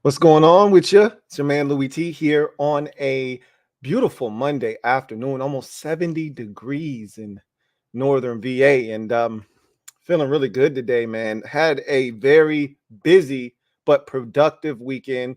What's going on with you? It's your man Louie T here on a beautiful Monday afternoon, almost 70 degrees in northern VA, and feeling really good today, man. Had a very busy but productive weekend.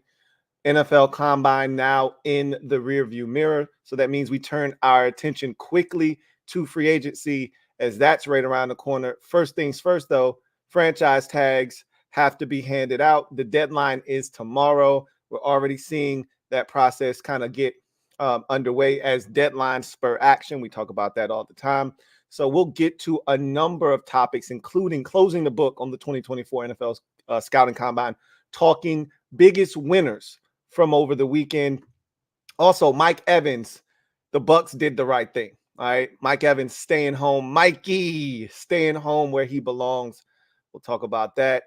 NFL Combine now in the rearview mirror, so that means we turn our attention quickly to free agency as that's right around the corner. First things first, though, franchise tags have to be handed out. The deadline is tomorrow. We're already seeing that process kind of get underway as deadlines spur action. We talk about that all the time. So we'll get to a number of topics, including closing the book on the 2024 NFL Scouting Combine, talking biggest winners from over the weekend. Also, Mike Evans, the Bucks did the right thing. All right, Mike Evans staying home. Mikey staying home where he belongs. We'll talk about that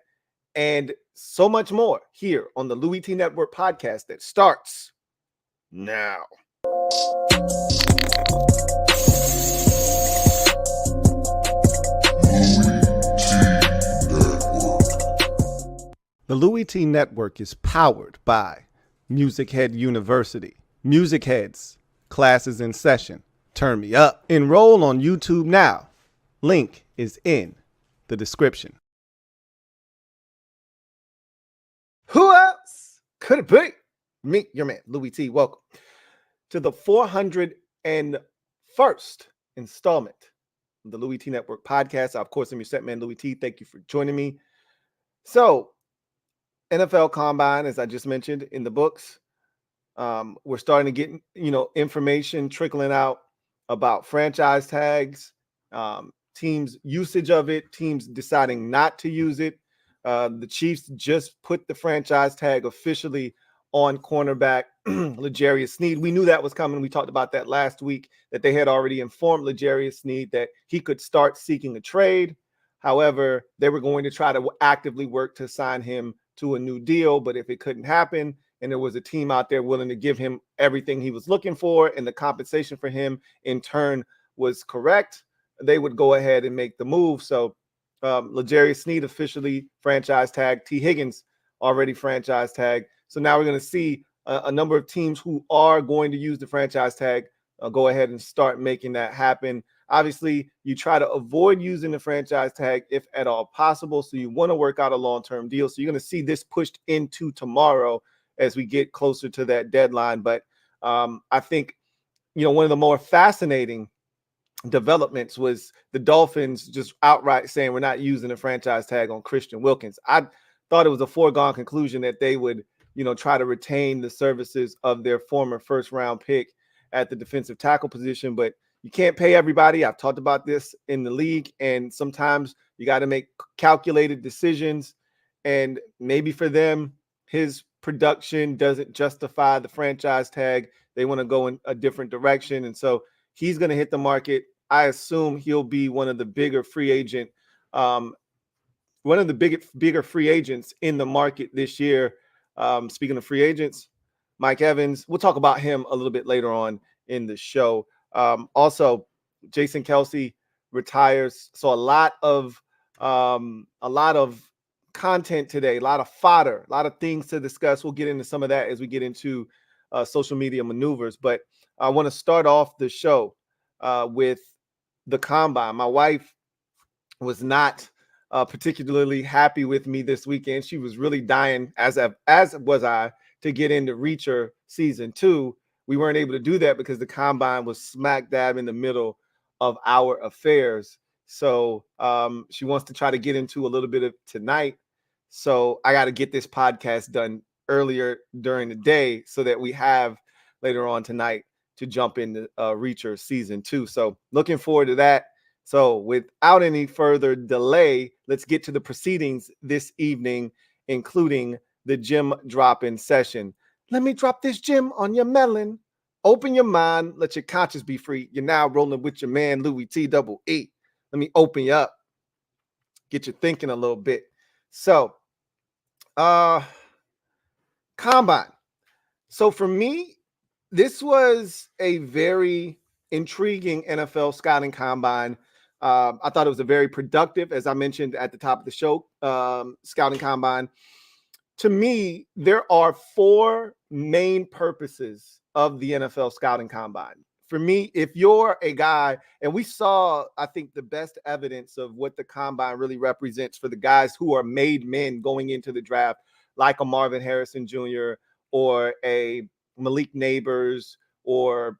and so much more here on the Louie T Network podcast that starts now. The Louie T Network is powered by MusicHead University. MusicHeads, classes in session. Turn me up. Enroll on YouTube now. Link is in the description. Who else could it be? Me, your man, Louie T. Welcome to the 401st installment of the Louie T Network podcast. Of course, I'm your set man, Louie T. Thank you for joining me. So, NFL Combine, as I just mentioned, in the books. We're starting to get, information trickling out about franchise tags, teams' usage of it, teams deciding not to use it. The Chiefs just put the franchise tag officially on cornerback L'Jarius Sneed. We knew that was coming. We talked about that last week, that they had already informed L'Jarius Sneed that he could start seeking a trade. However, they were going to try to actively work to sign him to a new deal. But if it couldn't happen, and there was a team out there willing to give him everything he was looking for, and the compensation for him in turn was correct, they would go ahead and make the move. So L'Jarius Sneed officially franchise tag. T. Higgins already franchise tag. So now we're going to see a number of teams who are going to use the franchise tag go ahead and start making that happen. Obviously, you try to avoid using the franchise tag if at all possible. So you want to work out a long-term deal. So you're going to see this pushed into tomorrow as we get closer to that deadline. But I think, one of the more fascinating developments was the Dolphins just outright saying we're not using the franchise tag on Christian Wilkins. I thought it was a foregone conclusion that they would, try to retain the services of their former first-round pick at the defensive tackle position, but you can't pay everybody. I've talked about this in the league, and sometimes you got to make calculated decisions. And maybe for them, his production doesn't justify the franchise tag. They want to go in a different direction. And so he's going to hit the market. I assume he'll be one of the bigger free agent, bigger free agents in the market this year. Speaking of free agents, Mike Evans, we'll talk about him a little bit later on in the show. Also, Jason Kelce retires. So a lot of content today, a lot of fodder, a lot of things to discuss. We'll get into some of that as we get into social media maneuvers. But I want to start off the show with the Combine. My wife was not particularly happy with me this weekend. She was really dying, as was I, to get into Reacher season 2. We weren't able to do that because the Combine was smack dab in the middle of our affairs. So she wants to try to get into a little bit of tonight. So I got to get this podcast done earlier during the day so that we have later on tonight to jump into Reacher season 2. So looking forward to that. So without any further delay, let's get to the proceedings this evening, including the gem dropping session. Let me drop this gem on your melon. Open your mind. Let your conscience be free. You're now rolling with your man, Louie T double E. Let me open you up. Get you thinking a little bit. So, Combine. So for me, this was a very intriguing NFL scouting combine. I thought it was a very productive, as I mentioned at the top of the show, scouting combine. to me, there are four main purposes of the NFL scouting combine. For me, if you're a guy, and we saw, I think, the best evidence of what the combine really represents for the guys who are made men going into the draft, like a Marvin Harrison Jr. or a Malik Neighbors or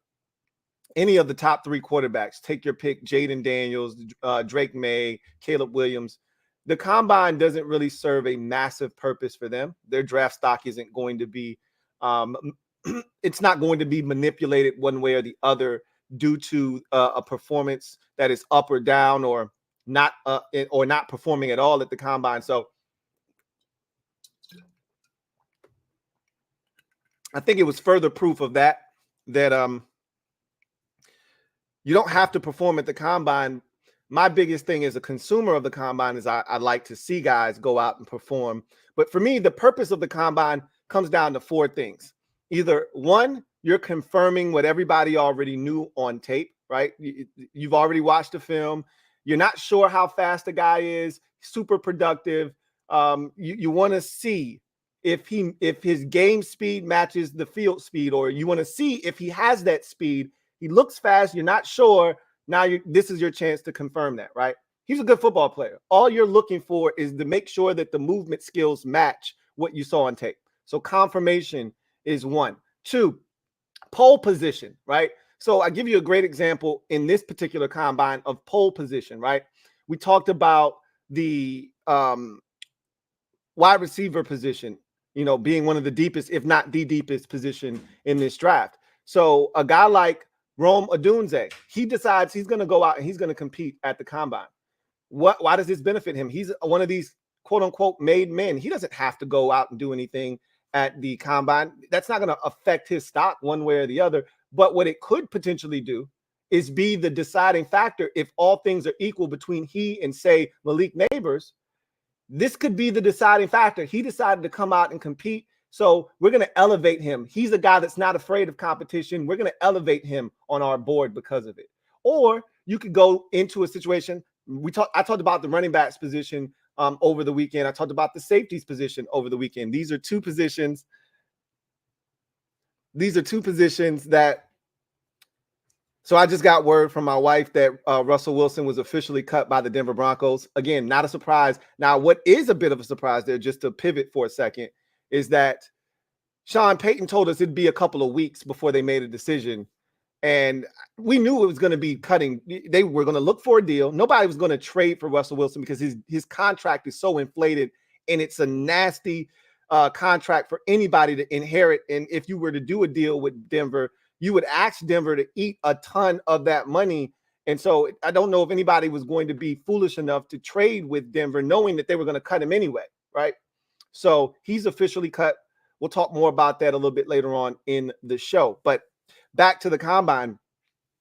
any of the top three quarterbacks. Take your pick: Jaden Daniels, Drake May, Caleb Williams. The combine doesn't really serve a massive purpose for them. Their draft stock isn't going to be, it's not going to be manipulated one way or the other due to a performance that is up or down or not performing at all at the combine. So I think it was further proof of that you don't have to perform at the combine. My biggest thing as a consumer of the combine is I like to see guys go out and perform. But for me, the purpose of the combine comes down to four things. Either one, you're confirming what everybody already knew on tape, right? You've already watched the film. You're not sure how fast the guy is, super productive. You want to see if his game speed matches the field speed, or you want to see if he has that speed. He looks fast. You're not sure. Now this is your chance to confirm that, right? He's a good football player. All you're looking for is to make sure that the movement skills match what you saw on tape. So confirmation is one. Two, pole position, right? So I give you a great example in this particular combine of pole position, right? We talked about the wide receiver position, being one of the deepest, if not the deepest position in this draft. So a guy like Rome Odunze, he decides he's going to go out and he's going to compete at the combine. Why does this benefit him? He's one of these quote unquote made men. He doesn't have to go out and do anything at the combine. That's not going to affect his stock one way or the other. But what it could potentially do is be the deciding factor. If all things are equal between he and, say, Malik Neighbors, this could be the deciding factor. He decided to come out and compete. So we're going to elevate him. He's a guy that's not afraid of competition. We're going to elevate him on our board because of it. Or you could go into a situation. I talked about the running backs position over the weekend. I talked about the safeties position over the weekend. These are two positions that. So I just got word from my wife that Russell Wilson was officially cut by the Denver Broncos. Again, not a surprise. Now, what is a bit of a surprise there, just to pivot for a second, is that Sean Payton told us it'd be a couple of weeks before they made a decision. And we knew it was going to be cutting. They were going to look for a deal. Nobody was going to trade for Russell Wilson because his contract is so inflated, and it's a nasty contract for anybody to inherit. And if you were to do a deal with Denver, you would ask Denver to eat a ton of that money. And so I don't know if anybody was going to be foolish enough to trade with Denver, knowing that they were going to cut him anyway, right? So he's officially cut. We'll talk more about that a little bit later on in the show. But back to the combine,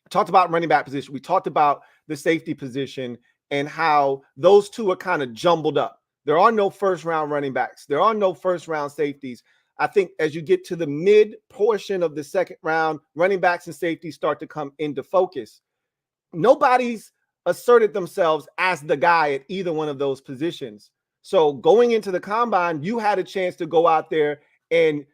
I talked about running back position. We talked about the safety position and how those two are kind of jumbled up. There are no first-round running backs. There are no first-round safeties. I think as you get to the mid portion of the second round, running backs and safeties start to come into focus. Nobody's asserted themselves as the guy at either one of those positions. So going into the combine, you had a chance to go out there and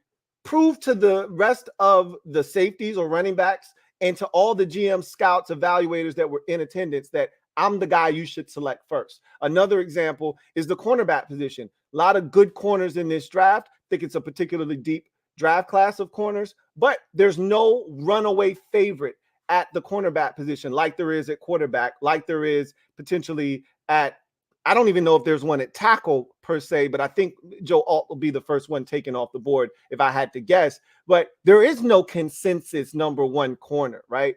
prove to the rest of the safeties or running backs and to all the GM scouts, evaluators that were in attendance that I'm the guy you should select first. Another example is the cornerback position. A lot of good corners in this draft. I think it's a particularly deep draft class of corners, but there's no runaway favorite at the cornerback position like there is at quarterback, like there is potentially at, I don't even know if there's one at tackle per se, but I think Joe Alt will be the first one taken off the board if I had to guess. But there is no consensus number one corner, right?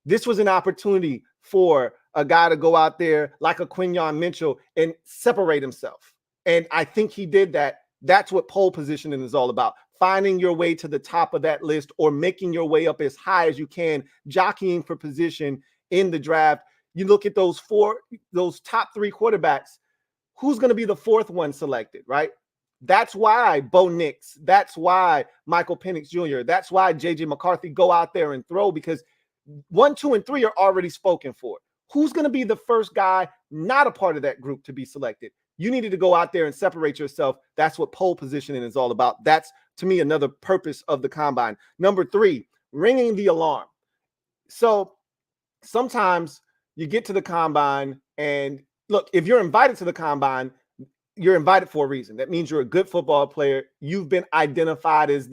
This was an opportunity for a guy to go out there like a Quinyon Mitchell and separate himself. And I think he did that. That's what pole positioning is all about. Finding your way to the top of that list or making your way up as high as you can, jockeying for position in the draft. You look at those top three quarterbacks, who's going to be the fourth one selected, right? That's why Bo Nix, that's why Michael Penix Jr., that's why JJ McCarthy go out there and throw, because 1, 2, and 3 are already spoken for. Who's going to be the first guy not a part of that group to be selected? You needed to go out there and separate yourself. That's what pole positioning is all about. That's, to me, another purpose of the combine. Number 3, ringing the alarm. So sometimes you get to the combine, and look, if you're invited to the combine, you're invited for a reason. That means you're a good football player. You've been identified as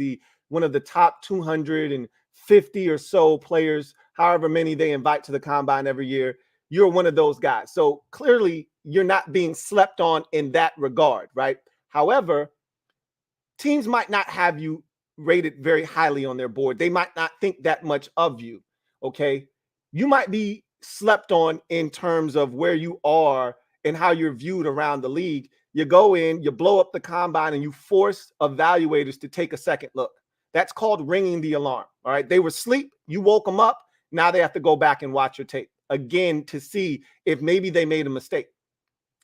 one of the top 250 or so players, however many they invite to the combine every year. You're one of those guys. So clearly you're not being slept on in that regard, right? However, teams might not have you rated very highly on their board. They might not think that much of you, okay? You might be slept on in terms of where you are and how you're viewed around the league. You go in, you blow up the combine, and you force evaluators to take a second look. That's called ringing the alarm, all right? They were asleep, you woke them up, now they have to go back and watch your tape again to see if maybe they made a mistake.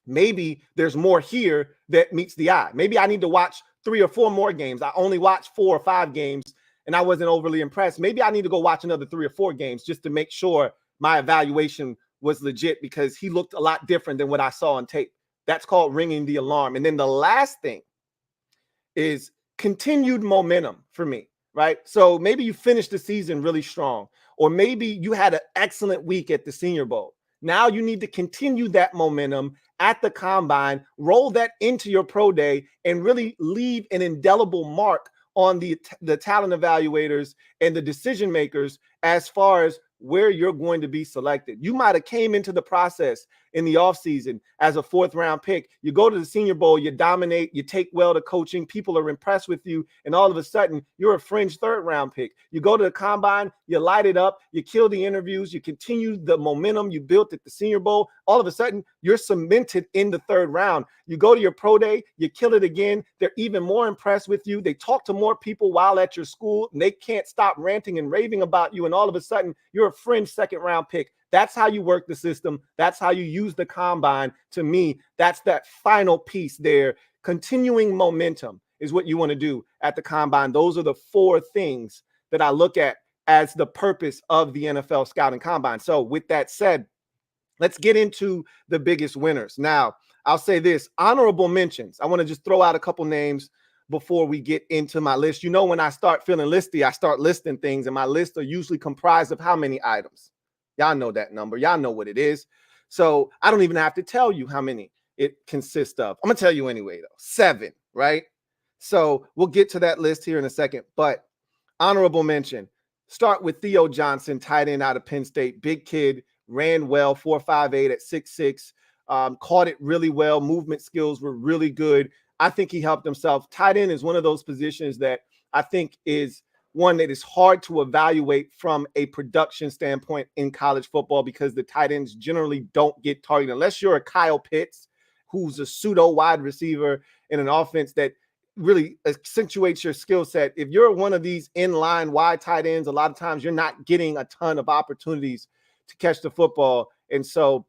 Maybe there's more here that meets the eye. Maybe I need to watch 3 or 4 more games. I only watched 4 or 5 games and I wasn't overly impressed. Maybe I need to go watch another 3 or 4 games just to make sure my evaluation was legit, because he looked a lot different than what I saw on tape. That's called ringing the alarm. And then the last thing is continued momentum for me, right? So maybe you finished the season really strong, or maybe you had an excellent week at the Senior Bowl. Now you need to continue that momentum at the combine, roll that into your pro day, and really leave an indelible mark on the talent evaluators and the decision makers as far as where you're going to be selected. You might have came into the process in the offseason as a 4th round pick. You go to the Senior Bowl, you dominate, you take well to coaching, people are impressed with you, and all of a sudden you're a fringe 3rd round pick. You go to the combine, you light it up, you kill the interviews, you continue the momentum you built at the Senior Bowl. All of a sudden you're cemented in the 3rd round. You go to your pro day, you kill it again. They're even more impressed with you. They talk to more people while at your school, and they can't stop ranting and raving about you. And all of a sudden you're a fringe 2nd round pick. That's how you work the system. That's how you use the combine. To me, that's that final piece there. Continuing momentum is what you want to do at the combine. Those are the 4 things that I look at as the purpose of the NFL scouting combine. So with that said, let's get into the biggest winners. Now, I'll say this, honorable mentions. I want to just throw out a couple names before we get into my list. You know, when I start feeling listy, I start listing things, and my lists are usually comprised of how many items? Y'all know that number. Y'all know what it is. So I don't even have to tell you how many it consists of. I'm going to tell you anyway, though. 7, right? So we'll get to that list here in a second. But honorable mention, start with Theo Johnson, tight end out of Penn State. Big kid, ran well, 4.58 at 6'6", caught it really well. Movement skills were really good. I think he helped himself. Tight end is one of those positions that I think is one that is hard to evaluate from a production standpoint in college football, because the tight ends generally don't get targeted unless you're a Kyle Pitts, who's a pseudo wide receiver in an offense that really accentuates your skill set. If you're one of these inline wide tight ends, a lot of times you're not getting a ton of opportunities to catch the football. And so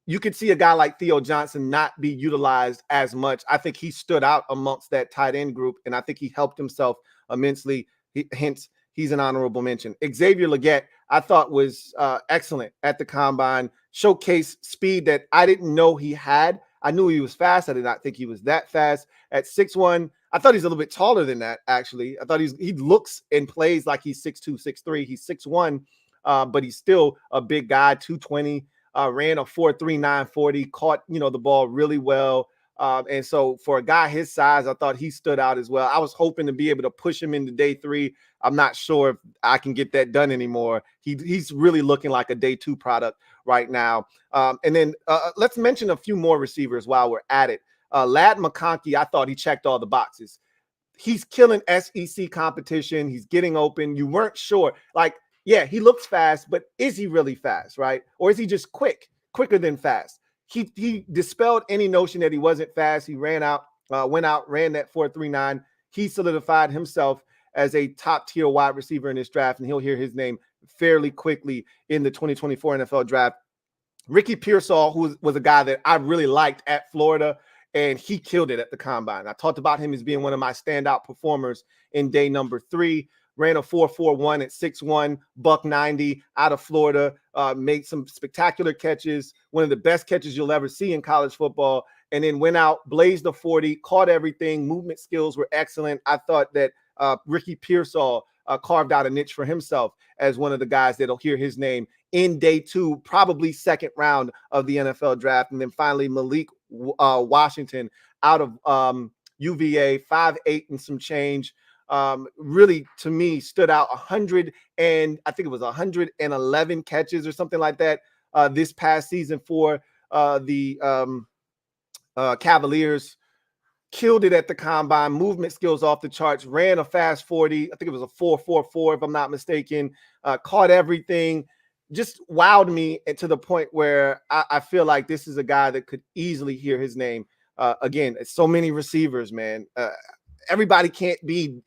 you could see a guy like Theo Johnson not be utilized as much. I think he stood out amongst that tight end group, and I think he helped himself immensely. Hence, he's an honorable mention. Xavier Legette, I thought was excellent at the combine. Showcase speed that I didn't know he had. I knew he was fast. I did not think he was that fast. At 6'1", I thought he's a little bit taller than that, actually. I thought he looks and plays like he's 6'2", 6'3". He's 6'1", but he's still a big guy, 220. Ran a 4.3 940, caught, the ball really well. And so for a guy his size, I thought he stood out as well. I was hoping to be able to push him into day 3. I'm not sure if I can get that done anymore. He's really looking like a day 2 product right now. And then let's mention a few more receivers while we're at it. Ladd McConkey, I thought he checked all the boxes. He's killing SEC competition. He's getting open. You weren't sure. Yeah, he looks fast, but is he really fast, right? Or is he just quicker than fast? He dispelled any notion that he wasn't fast. He went out, ran that 4.39. He solidified himself as a top-tier wide receiver in this draft, and he'll hear his name fairly quickly in the 2024 NFL draft. Ricky Pearsall, who was a guy that I really liked at Florida, and he killed it at the combine. I talked about him as being one of my standout performers in day number 3. Ran a 4.41 at 6'1", $190 out of Florida, made some spectacular catches, one of the best catches you'll ever see in college football. and then went out, blazed the 40, caught everything. Movement skills were excellent. I thought that Ricky Pearsall carved out a niche for himself as one of the guys that'll hear his name in day 2, probably second round of the NFL draft. And then finally, Malik Washington out of UVA, 5'8" and some change. Really, to me, stood out. 100 and I think it was 111 catches or something like that this past season for the Cavaliers. Killed it at the combine. Movement skills off the charts. Ran a fast 40. I think it was a 4.44 if I'm not mistaken. Caught everything. Just wowed me to the point where I feel like this is a guy that could easily hear his name. Again, it's so many receivers, man. Everybody can't be,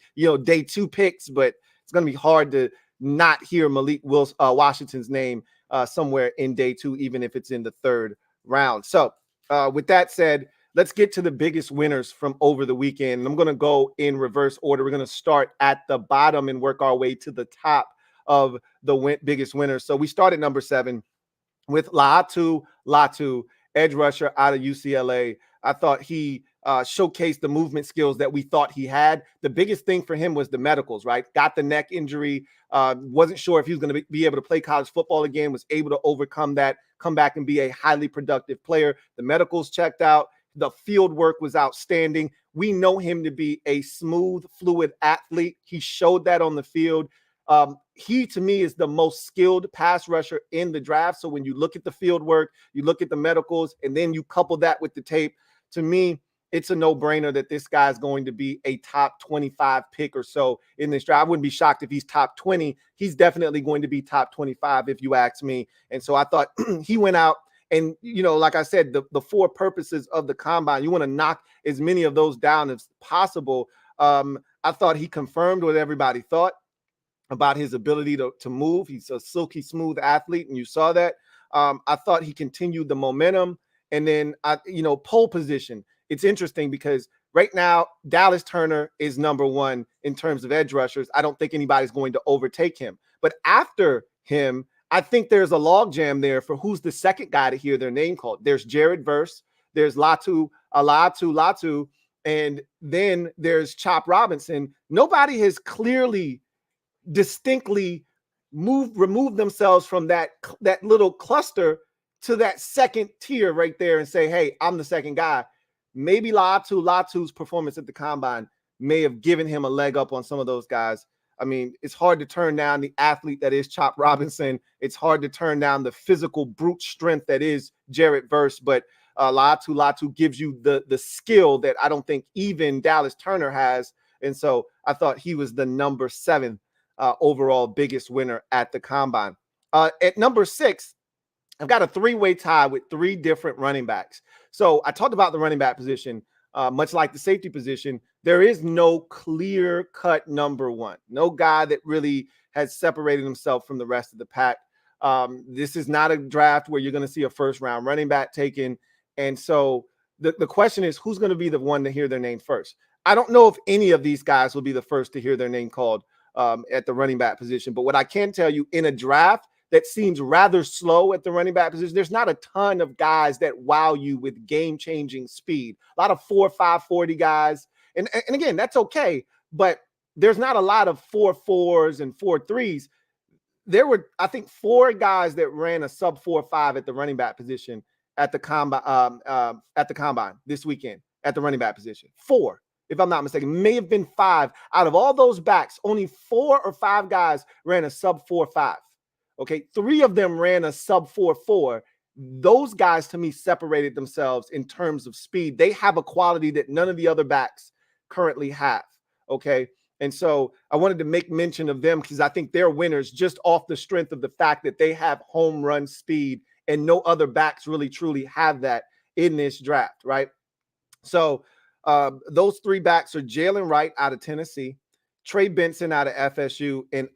day 2 picks, but it's going to be hard to not hear Malik Washington's name somewhere in day 2, even if it's in the 3rd round. So with that said, let's get to the biggest winners from over the weekend. I'm going to go in reverse order. We're going to start at the bottom and work our way to the top of the biggest winners. So we start at number 7 with Latu, edge rusher out of UCLA. I thought he showcased the movement skills that we thought he had. The biggest thing for him was the medicals, right? Got the neck injury. Wasn't sure if he was going to be able to play college football again, was able to overcome that, come back and be a highly productive player. The medicals checked out. The field work was outstanding. We know him to be a smooth, fluid athlete. He showed that on the field. He, to me, is the most skilled pass rusher in the draft. So when you look at the field work, you look at the medicals, and then you couple that with the tape, to me, it's a no-brainer that this guy is going to be a top 25 pick or so in this draft. I wouldn't be shocked if he's top 20. He's definitely going to be top 25 if you ask me. And so I thought he went out and, like I said, the 4 purposes of the combine, you want to knock as many of those down as possible. I thought he confirmed what everybody thought about his ability to move. He's a silky smooth athlete, and you saw that. I thought he continued the momentum. And then, pole position. It's interesting because right now, Dallas Turner is number 1 in terms of edge rushers. I don't think anybody's going to overtake him. But after him, I think there's a logjam there for who's the second guy to hear their name called. There's Jared Verse, there's Latu, and then there's Chop Robinson. Nobody has clearly, distinctly removed themselves from that little cluster to that second tier right there and say, hey, I'm the second guy. Maybe Latu's performance at the combine may have given him a leg up on some of those guys. I mean, it's hard to turn down the athlete that is Chop Robinson. It's hard to turn down the physical brute strength that is Jared Verse, but Latu gives you the skill that I don't think even Dallas Turner has. And so I thought he was the number 7 overall biggest winner at the combine. At number 6, I've got a 3-way tie with 3 different running backs. So I talked about the running back position, much like the safety position. There is no clear-cut number 1, no guy that really has separated himself from the rest of the pack. This is not a draft where you're going to see a first-round running back taken. And so the question is, who's going to be the one to hear their name first? I don't know if any of these guys will be the first to hear their name called at the running back position. But what I can tell you, in a draft that seems rather slow at the running back position, there's not a ton of guys that wow you with game-changing speed. A lot of 4.5 40 guys. And again, that's okay. But there's not a lot of 4.4s and 4.3s. There were, I think, 4 guys that ran a sub 4.5 at the running back position at the combine this weekend at the running back position. 4, if I'm not mistaken. May have been 5. Out of all those backs, only 4 or 5 guys ran a sub 4.5. Okay, 3 of them ran a sub 4.4. Those guys, to me, separated themselves in terms of speed. They have a quality that none of the other backs currently have. Okay, and so I wanted to make mention of them because I think they're winners just off the strength of the fact that they have home run speed, and no other backs really truly have that in this draft, right? So those 3 backs are Jalen Wright out of Tennessee, Trey Benson out of FSU, and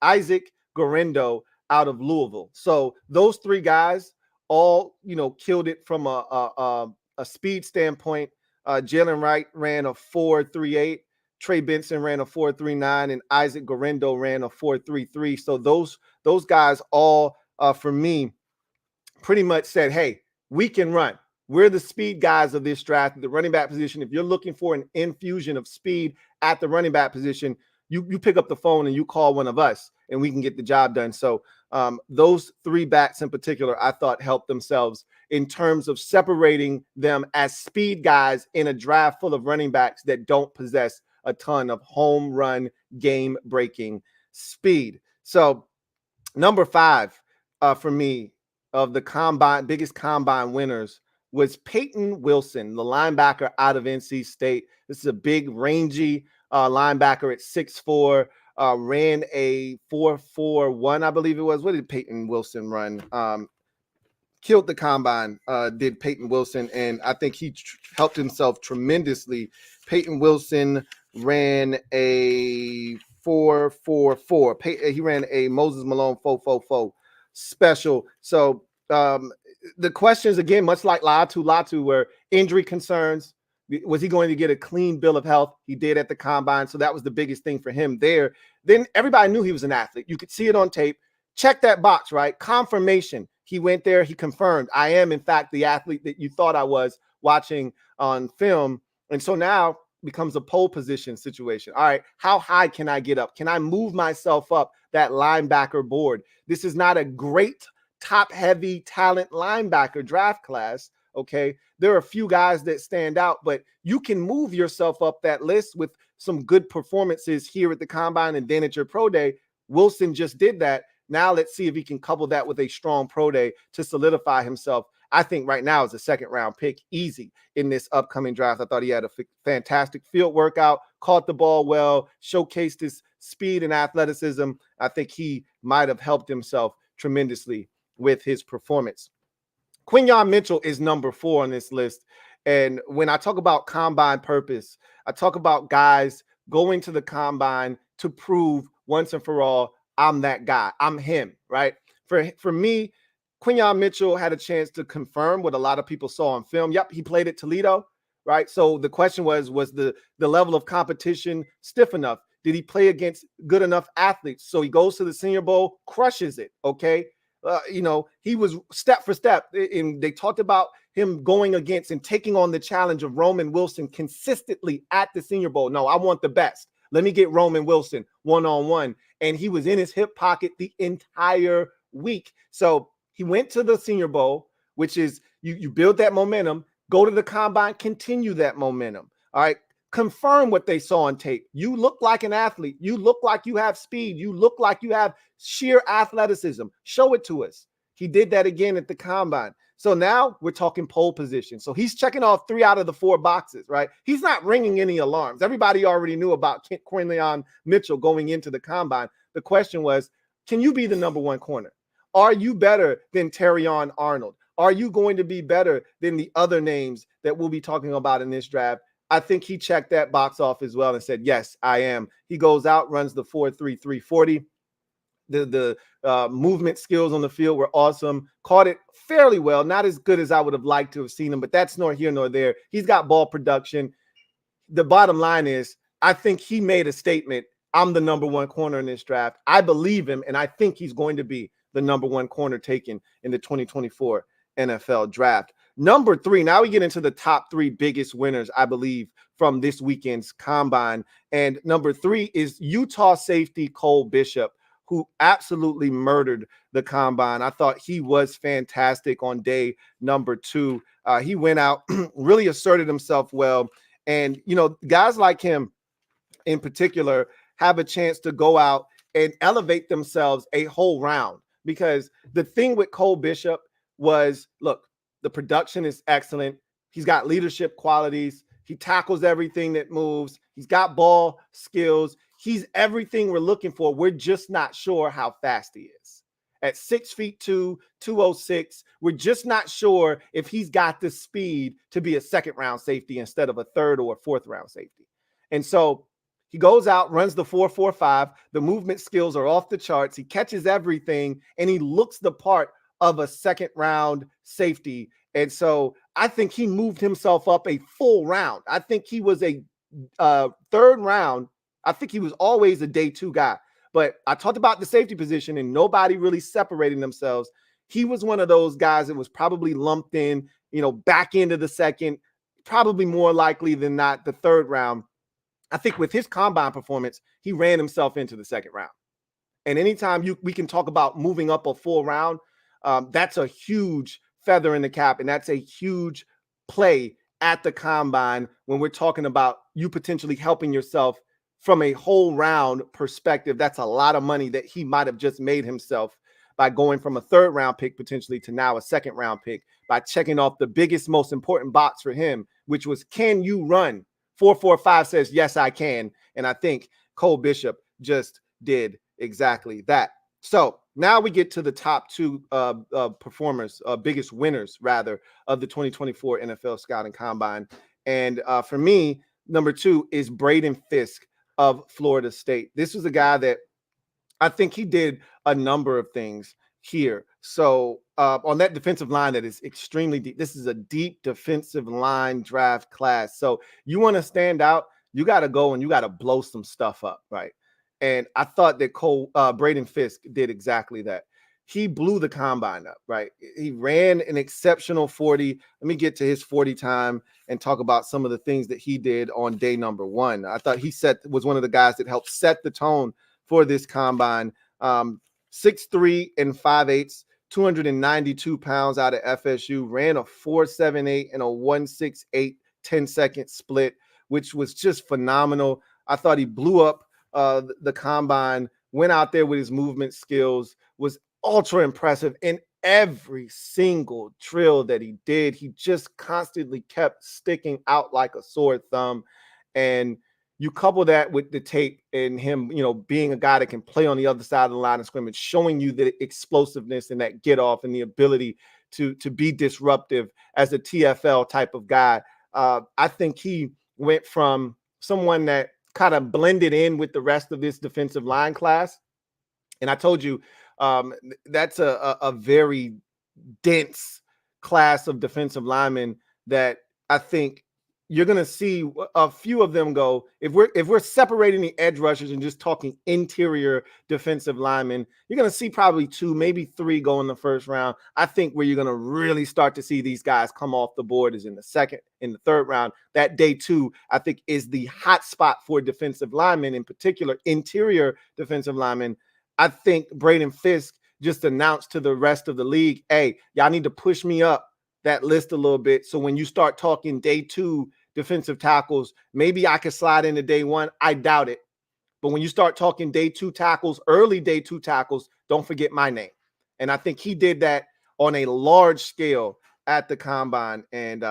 Isaac Guerendo out of Louisville. So those 3 guys all, killed it from a speed standpoint. Jalen Wright ran a 4.38. Trey Benson ran a 4.39, and Isaac Guerendo ran a 4.33. So those guys all, for me, pretty much said, hey, we can run. We're the speed guys of this draft, the running back position. If you're looking for an infusion of speed at the running back position, you pick up the phone and you call one of us and we can get the job done. So those three backs in particular, I thought helped themselves in terms of separating them as speed guys in a draft full of running backs that don't possess a ton of home run game breaking speed. So number 5 for me of the biggest combine winners was Peyton Wilson, the linebacker out of NC State. This is a big, rangy linebacker at 6'4", ran a 4.41, I believe it was. What did Peyton Wilson run? Killed the combine, did Peyton Wilson, and I think he helped himself tremendously. Peyton Wilson ran a 4.44. He ran a Moses Malone 4.44 special. So the questions, again, much like Latu, were injury concerns. Was he going to get a clean bill of health? He did at the combine, so that was the biggest thing for him there. Then everybody knew he was an athlete. You could see it on tape. Check that box, right? Confirmation. He went there. He confirmed, I am, in fact, the athlete that you thought I was watching on film. And so now becomes a pole position situation. All right, how high can I get up? Can I move myself up that linebacker board? This is not a great top-heavy talent linebacker draft class, okay? There are a few guys that stand out, but you can move yourself up that list with some good performances here at the combine and then at your pro day. Wilson just did that. Now let's see if he can couple that with a strong pro day to solidify himself. I think right now is a second-round pick, easy, in this upcoming draft. I thought he had a fantastic field workout, caught the ball well, showcased his speed and athleticism. I think he might have helped himself tremendously with his performance. Quinyon Mitchell is number 4 on this list. And when I talk about combine purpose, I talk about guys going to the combine to prove once and for all, I'm that guy. I'm him, right? For me, Quinyon Mitchell had a chance to confirm what a lot of people saw on film. Yep, he played at Toledo, right? So the question was the level of competition stiff enough? Did he play against good enough athletes? So he goes to the Senior Bowl, crushes it, okay? He was step for step, and they talked about him going against and taking on the challenge of Roman Wilson consistently at the Senior Bowl. No, I want the best. Let me get Roman Wilson one-on-one. And he was in his hip pocket the entire week. So he went to the Senior Bowl, which is you build that momentum, go to the combine, continue that momentum. All right. Confirm what they saw on tape. You look like an athlete. You look like you have speed. You look like you have sheer athleticism. Show it to us. He did that again at the combine. So now we're talking pole position. So he's checking off 3 out of the 4 boxes, right? He's not ringing any alarms. Everybody already knew about Quinyon Mitchell going into the combine. The question was, can you be the number 1 corner? Are you better than Terrion Arnold? Are you going to be better than the other names that we'll be talking about in this draft? I think he checked that box off as well and said, yes, I am. He goes out, runs the 4.33 40. The movement skills on the field were awesome. Caught it fairly well. Not as good as I would have liked to have seen him, but that's nor here nor there. He's got ball production. The bottom line is, I think he made a statement. I'm the number 1 corner in this draft. I believe him, and I think he's going to be the number 1 corner taken in the 2024 NFL draft. Number 3, now we get into the top 3 biggest winners, I believe, from this weekend's combine. And number 3 is Utah safety Cole Bishop, who absolutely murdered the combine. I thought he was fantastic on day number 2. He went out, really asserted himself well. And, guys like him in particular have a chance to go out and elevate themselves a whole round. Because the thing with Cole Bishop was, look, the production is excellent. He's got leadership qualities. He tackles everything that moves. He's got ball skills. He's everything we're looking for. We're just not sure how fast he is. At 6'2", 206, we're just not sure if he's got the speed to be a second-round safety instead of a third or a fourth-round safety. And so he goes out, runs the 4.45. The movement skills are off the charts. He catches everything, and he looks the part of a second-round safety. And so I think he moved himself up a full round. I think he was a third round. I think he was always a day 2 guy. But I talked about the safety position and nobody really separating themselves. He was one of those guys that was probably lumped in, back into the second, probably more likely than not the third round. I think with his combine performance, he ran himself into the second round. And anytime we can talk about moving up a full round, that's a huge feather in the cap, and that's a huge play at the combine when we're talking about you potentially helping yourself from a whole round perspective. That's a lot of money that he might have just made himself by going from a third round pick potentially to now a second round pick by checking off the biggest, most important box for him, which was, can you run? 445 says, yes, I can. And I think Cole Bishop just did exactly that. So now we get to the top two performers, biggest winners, rather, of the 2024 NFL Scouting Combine. And for me, number two is Braden Fisk of Florida State. This was a guy that I think he did a number of things here. So on that defensive line that is extremely deep, this is a deep defensive line draft class. So you want to stand out, you got to go and you got to blow some stuff up, right? And I thought that Braden Fisk did exactly that. He blew the combine up, right? He ran an exceptional 40. Let me get to his 40 time and talk about some of the things that he did on day number one. I thought he was one of the guys that helped set the tone for this combine. 6'3" and 5/8, 292 pounds out of FSU, ran a 4.78 and a 1.68 10-second split, which was just phenomenal. I thought he blew up the combine, went out there with his movement skills, was ultra impressive in every single drill that he did. He just constantly kept sticking out like a sore thumb. And you couple that with the tape and him, being a guy that can play on the other side of the line of scrimmage, showing you the explosiveness and that get off and the ability to be disruptive as a TFL type of guy. I think he went from someone that kind of blended in with the rest of this defensive line class. And I told you, that's a very dense class of defensive linemen that I think you're going to see a few of them go. If we're separating the edge rushers and just talking interior defensive linemen, you're going to see probably 2, maybe 3 go in the first round. I think where you're going to really start to see these guys come off the board is in the second, in the third round. That day 2, I think, is the hot spot for defensive linemen, in particular interior defensive linemen. I think Braden Fisk just announced to the rest of the league, hey, y'all need to push me up that list a little bit. So when you start talking day 2 defensive tackles, maybe I could slide into day 1. I doubt it. But when you start talking day 2 tackles, early day 2 tackles, don't forget my name. And I think he did that on a large scale at the combine, and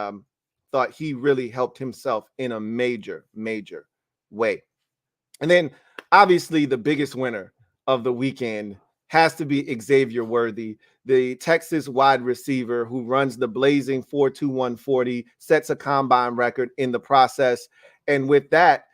thought he really helped himself in a major, major way. And then obviously the biggest winner of the weekend has to be Xavier Worthy, the Texas wide receiver who runs the blazing 4.21 40, sets a combine record in the process. And with that,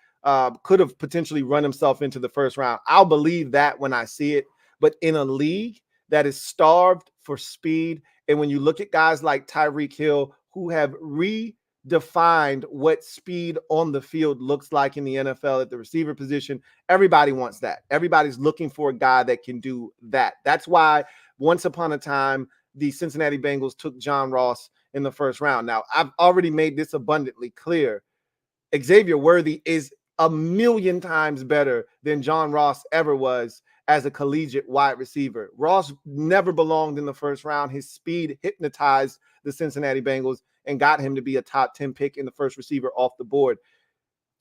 could have potentially run himself into the first round. I'll believe that when I see it. But in a league that is starved for speed, and when you look at guys like Tyreek Hill, who have redefined what speed on the field looks like in the NFL at the receiver position, everybody wants that. Everybody's looking for a guy that can do that. That's why once upon a time, the Cincinnati Bengals took John Ross in the first round. Now, I've already made this abundantly clear. Xavier Worthy is a million times better than John Ross ever was as a collegiate wide receiver. Ross never belonged in the first round. His speed hypnotized the Cincinnati Bengals and got him to be a top 10 pick in the first receiver off the board.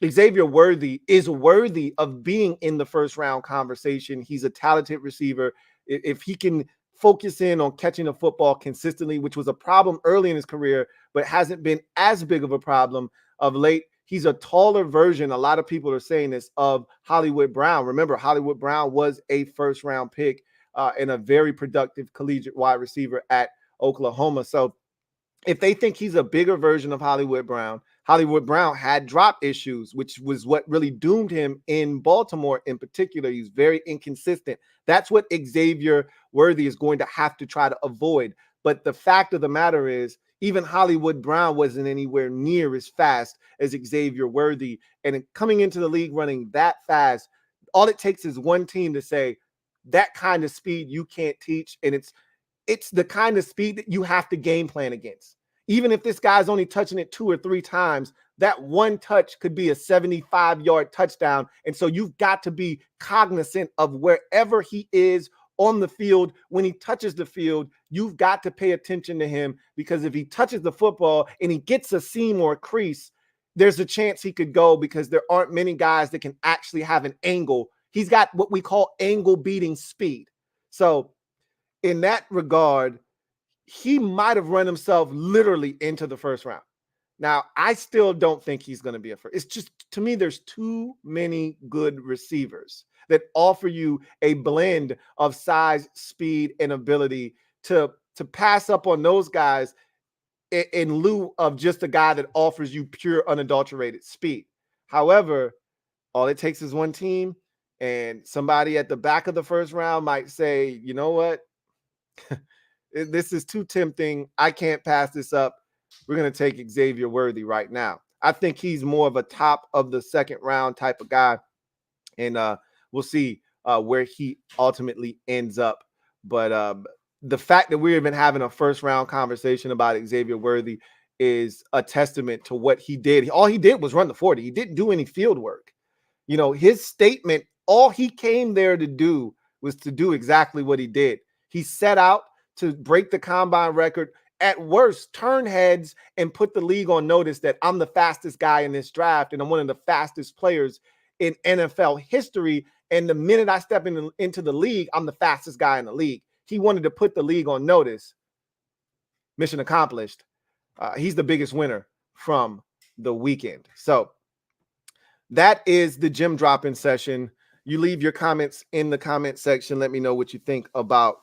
Xavier Worthy is worthy of being in the first round conversation. He's a talented receiver. If he can focus in on catching the football consistently, which was a problem early in his career, but hasn't been as big of a problem of late. He's a taller version, a lot of people are saying this, of Hollywood Brown. Remember, Hollywood Brown was a first round pick and a very productive collegiate wide receiver at Oklahoma. So if they think he's a bigger version of Hollywood Brown had drop issues, which was what really doomed him in Baltimore in particular. He's very inconsistent. That's what Xavier Worthy is going to have to try to avoid. But the fact of the matter is, even Hollywood Brown wasn't anywhere near as fast as Xavier Worthy. And coming into the league running that fast, all it takes is one team to say, that kind of speed you can't teach. And it's the kind of speed that you have to game plan against. Even if this guy's only touching it 2 or 3 times, that one touch could be a 75-yard touchdown. And so you've got to be cognizant of wherever he is on the field. When he touches the field, you've got to pay attention to him, because if he touches the football and he gets a seam or a crease, there's a chance he could go, because there aren't many guys that can actually have an angle. He's got what we call angle beating speed. So in that regard, he might have run himself literally into the first round. Now, I still don't think he's going to be a first. It's just, to me, there's too many good receivers that offer you a blend of size, speed, and ability to pass up on those guys in lieu of just a guy that offers you pure unadulterated speed. However, all it takes is one team, and somebody at the back of the first round might say, you know what? This is too tempting. I can't pass this up. We're going to take Xavier Worthy right now. I think he's more of a top of the second round type of guy, and we'll see where he ultimately ends up. But the fact that we're even having a first round conversation about Xavier Worthy is a testament to what he did. All he did was run the 40. He didn't do any field work. You know, his statement, all he came there to do was to do exactly what he did. He set out to break the combine record, at worst turn heads and put the league on notice that I'm the fastest guy in this draft and I'm one of the fastest players in NFL history. And the minute I step into the league, I'm the fastest guy in the league. He wanted to put the league on notice. Mission accomplished. He's the biggest winner from the weekend. So that is the gem dropping session. You leave your comments in the comment section. Let me know what you think about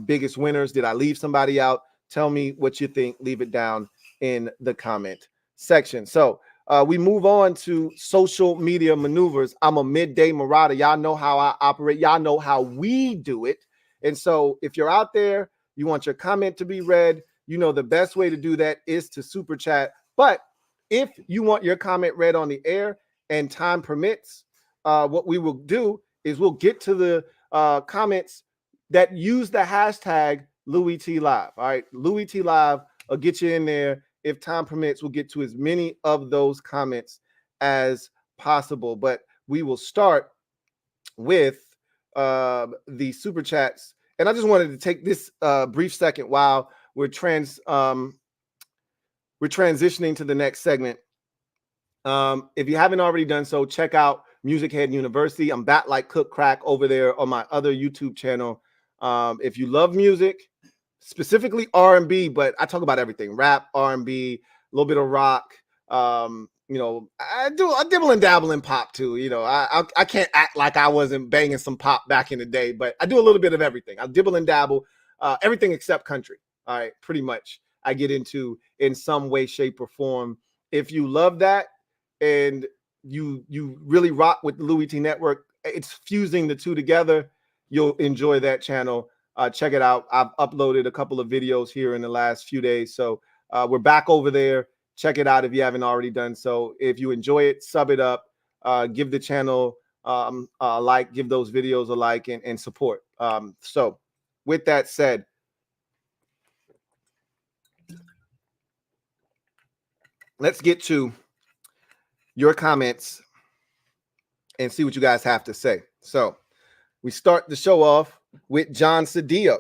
biggest winners. Did I leave somebody out? Tell me what you think. Leave it down in the comment section. So we move on to social media maneuvers. I'm a midday marauder. Y'all know how I operate. Y'all know how we do it. And so if you're out there, you want your comment to be read, you know the best way to do that is to super chat. But if you want your comment read on the air and time permits, what we will do is we'll get to the comments that use the hashtag LouieTLive. All right, LouieTLive will get you in there. If time permits, we'll get to as many of those comments as possible. But we will start with the super chats. And I just wanted to take this brief second while we're transitioning to the next segment. If you haven't already done so, check out MusicHead University. I'm back like cook crack over there on my other YouTube channel. If you love music, specifically R&B, but I talk about everything: rap, R&B, a little bit of rock. You know, I dibble and dabble in pop too. You know, I can't act like I wasn't banging some pop back in the day, but I do a little bit of everything. I dibble and dabble, everything except country. All right, pretty much I get into in some way, shape, or form. If you love that and you really rock with the Louie T Network, it's fusing the two together. You'll enjoy that channel. Check it out. I've uploaded a couple of videos here in the last few days. So we're back over there. Check it out if you haven't already done so. If you enjoy it, sub it up. Give the channel a like. Give those videos a like and support. So with that said, let's get to your comments and see what you guys have to say. So we start the show off with John Cedillo.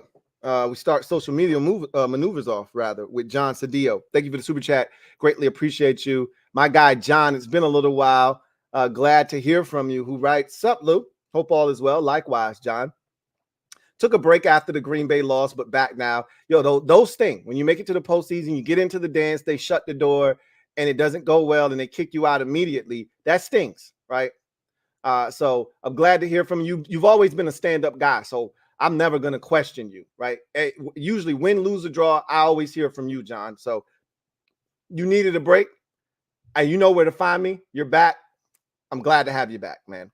We start social media maneuvers off, rather, with John Cedillo. Thank you for the super chat. Greatly appreciate you. My guy, John, it's been a little while. Glad to hear from you. Who writes, "Sup, Lou? Hope all is well." Likewise, John. Took a break after the Green Bay loss, but back now. Yo, those sting. When you make it to the postseason, you get into the dance, they shut the door, and it doesn't go well, and they kick you out immediately. That stings, right? So I'm glad to hear from you. You've always been a stand-up guy, so I'm never going to question you, right? Usually win, lose, or draw, I always hear from you, John. So you needed a break, and you know where to find me. You're back. I'm glad to have you back, man.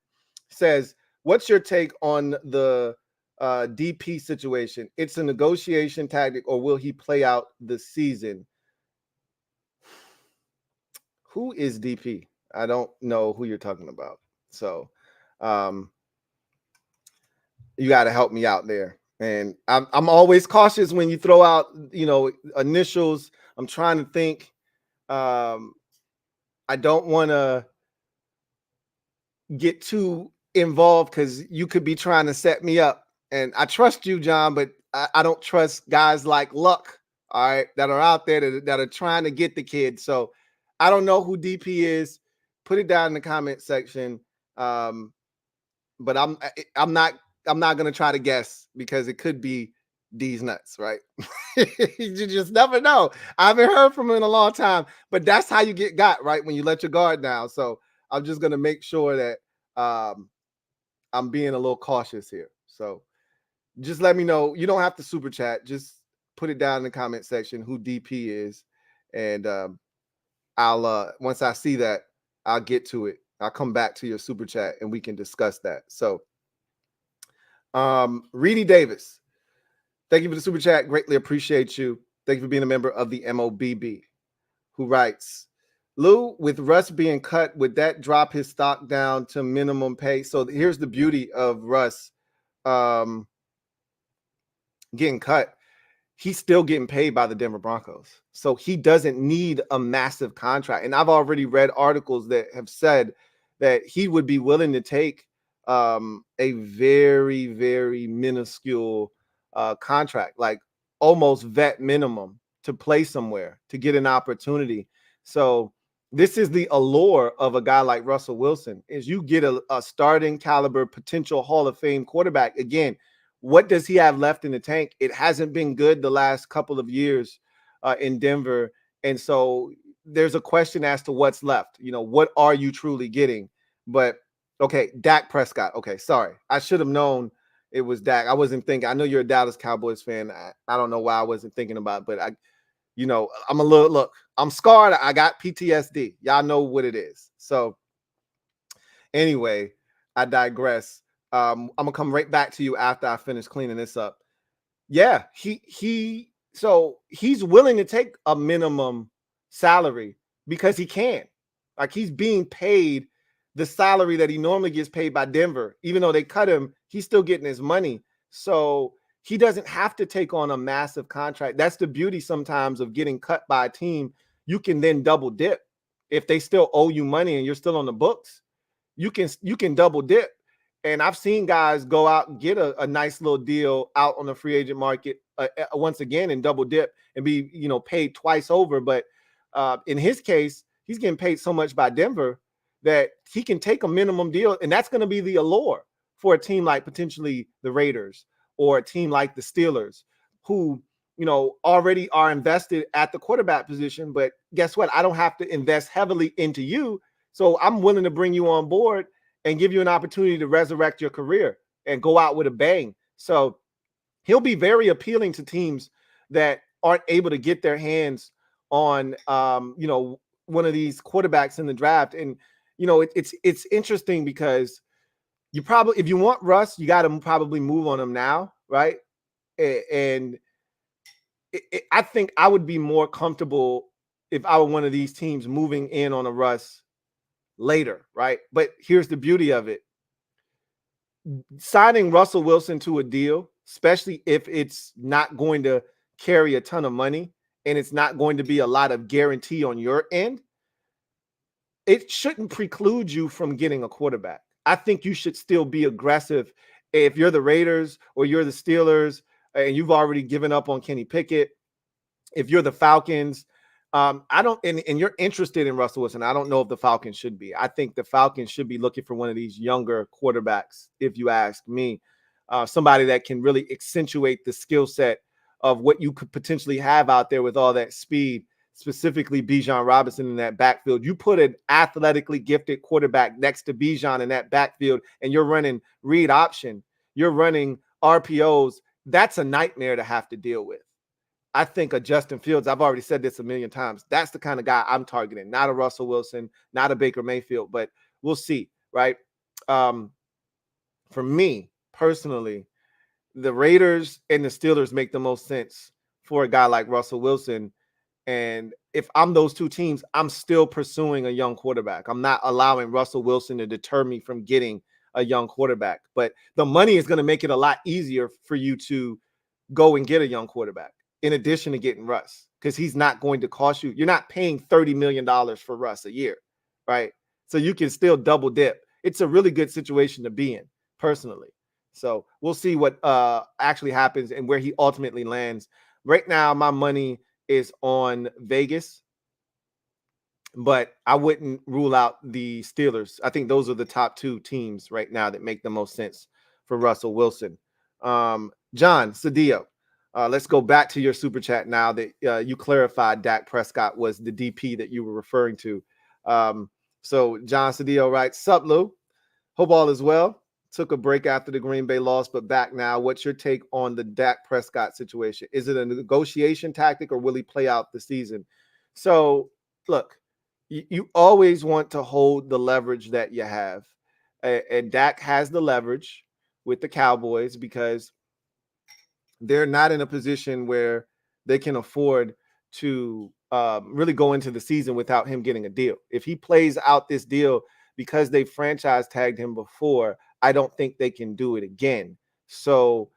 Says, what's your take on the DP situation? It's a negotiation tactic, or will he play out the season? Who is DP? I don't know who you're talking about. So you got to help me out there. And I'm always cautious when you throw out, initials. I'm trying to think. I don't want to get too involved because you could be trying to set me up. And I trust you, John, but I don't trust guys like Luck, all right, that are out there that are trying to get the kid. So I don't know who DP is. Put it down in the comment section. But I'm not gonna try to guess because it could be D's nuts, right? You just never know. I haven't heard from him in a long time, but that's how you get got, right? When you let your guard down. So I'm just gonna make sure that I'm being a little cautious here. So just let me know. You don't have to super chat. Just put it down in the comment section who DP is, and I'll once I see that, I'll get to it. I'll come back to your super chat and we can discuss that. So Reedy Davis, thank you for the super chat. Greatly appreciate you. Thank you for being a member of the MOBB, who writes, Lou, with Russ being cut, would that drop his stock down to minimum pay? So here's the beauty of Russ getting cut. He's still getting paid by the Denver Broncos. So he doesn't need a massive contract. And I've already read articles that have said that he would be willing to take a very, very minuscule contract, like almost vet minimum, to play somewhere, to get an opportunity. So this is the allure of a guy like Russell Wilson, is you get a starting caliber potential Hall of Fame quarterback. Again, what does he have left in the tank? It hasn't been good the last couple of years in Denver. And so there's a question as to what's left. What are you truly getting? But okay, Dak Prescott. Okay, sorry. I should have known it was Dak. I wasn't thinking. I know you're a Dallas Cowboys fan. I don't know why I wasn't thinking about it, but I'm a little, look, I'm scarred. I got PTSD. Y'all know what it is. So anyway, I digress. I'm gonna come right back to you after I finish cleaning this up. Yeah, so he's willing to take a minimum salary because he can. Like, he's being paid the salary that he normally gets paid by Denver. Even though they cut him, he's still getting his money. So he doesn't have to take on a massive contract. That's the beauty sometimes of getting cut by a team. You can then double dip. If they still owe you money and you're still on the books, you can double dip. And I've seen guys go out and get a nice little deal out on the free agent market once again and double dip and be, paid twice over. But in his case, he's getting paid so much by Denver that he can take a minimum deal. And that's going to be the allure for a team like potentially the Raiders or a team like the Steelers, who, already are invested at the quarterback position. But guess what? I don't have to invest heavily into you. So I'm willing to bring you on board and give you an opportunity to resurrect your career and go out with a bang. So he'll be very appealing to teams that aren't able to get their hands on, one of these quarterbacks in the draft. And, it's interesting because you probably, if you want Russ, you got to probably move on him now, right? And I think I would be more comfortable if I were one of these teams moving in on a Russ later, right? But here's the beauty of it. Signing Russell Wilson to a deal, especially if it's not going to carry a ton of money and it's not going to be a lot of guarantee on your end, it shouldn't preclude you from getting a quarterback. I think you should still be aggressive. If you're the Raiders or you're the Steelers and you've already given up on Kenny Pickett, if you're the Falcons, and you're interested in Russell Wilson, I don't know if the Falcons should be. I think the Falcons should be looking for one of these younger quarterbacks, if you ask me, somebody that can really accentuate the skill set of what you could potentially have out there with all that speed, specifically Bijan Robinson in that backfield. You put an athletically gifted quarterback next to Bijan in that backfield, and you're running read option, you're running RPOs. That's a nightmare to have to deal with. I think a Justin Fields, I've already said this a million times, that's the kind of guy I'm targeting, not a Russell Wilson, not a Baker Mayfield, but we'll see, right? For me, personally, the Raiders and the Steelers make the most sense for a guy like Russell Wilson. And if I'm those two teams, I'm still pursuing a young quarterback. I'm not allowing Russell Wilson to deter me from getting a young quarterback. But the money is going to make it a lot easier for you to go and get a young quarterback in addition to getting Russ, because he's not going to cost you. You're not paying $30 million for Russ a year, right? So you can still double dip. It's a really good situation to be in, personally. So we'll see what actually happens and where he ultimately lands. Right now, my money is on Vegas, but I wouldn't rule out the Steelers. I think those are the top two teams right now that make the most sense for Russell Wilson. John Cedillo, let's go back to your super chat now that you clarified Dak Prescott was the DP that you were referring to. So John Cedillo writes, "Sup, Lou? Hope all is well. Took a break after the Green Bay loss, but back now. What's your take on the Dak Prescott situation? Is it a negotiation tactic or will he play out the season?" So, look, you always want to hold the leverage that you have. And Dak has the leverage with the Cowboys because they're not in a position where they can afford to really go into the season without him getting a deal. If he plays out this deal, because they franchise tagged him before, I don't think they can do it again. So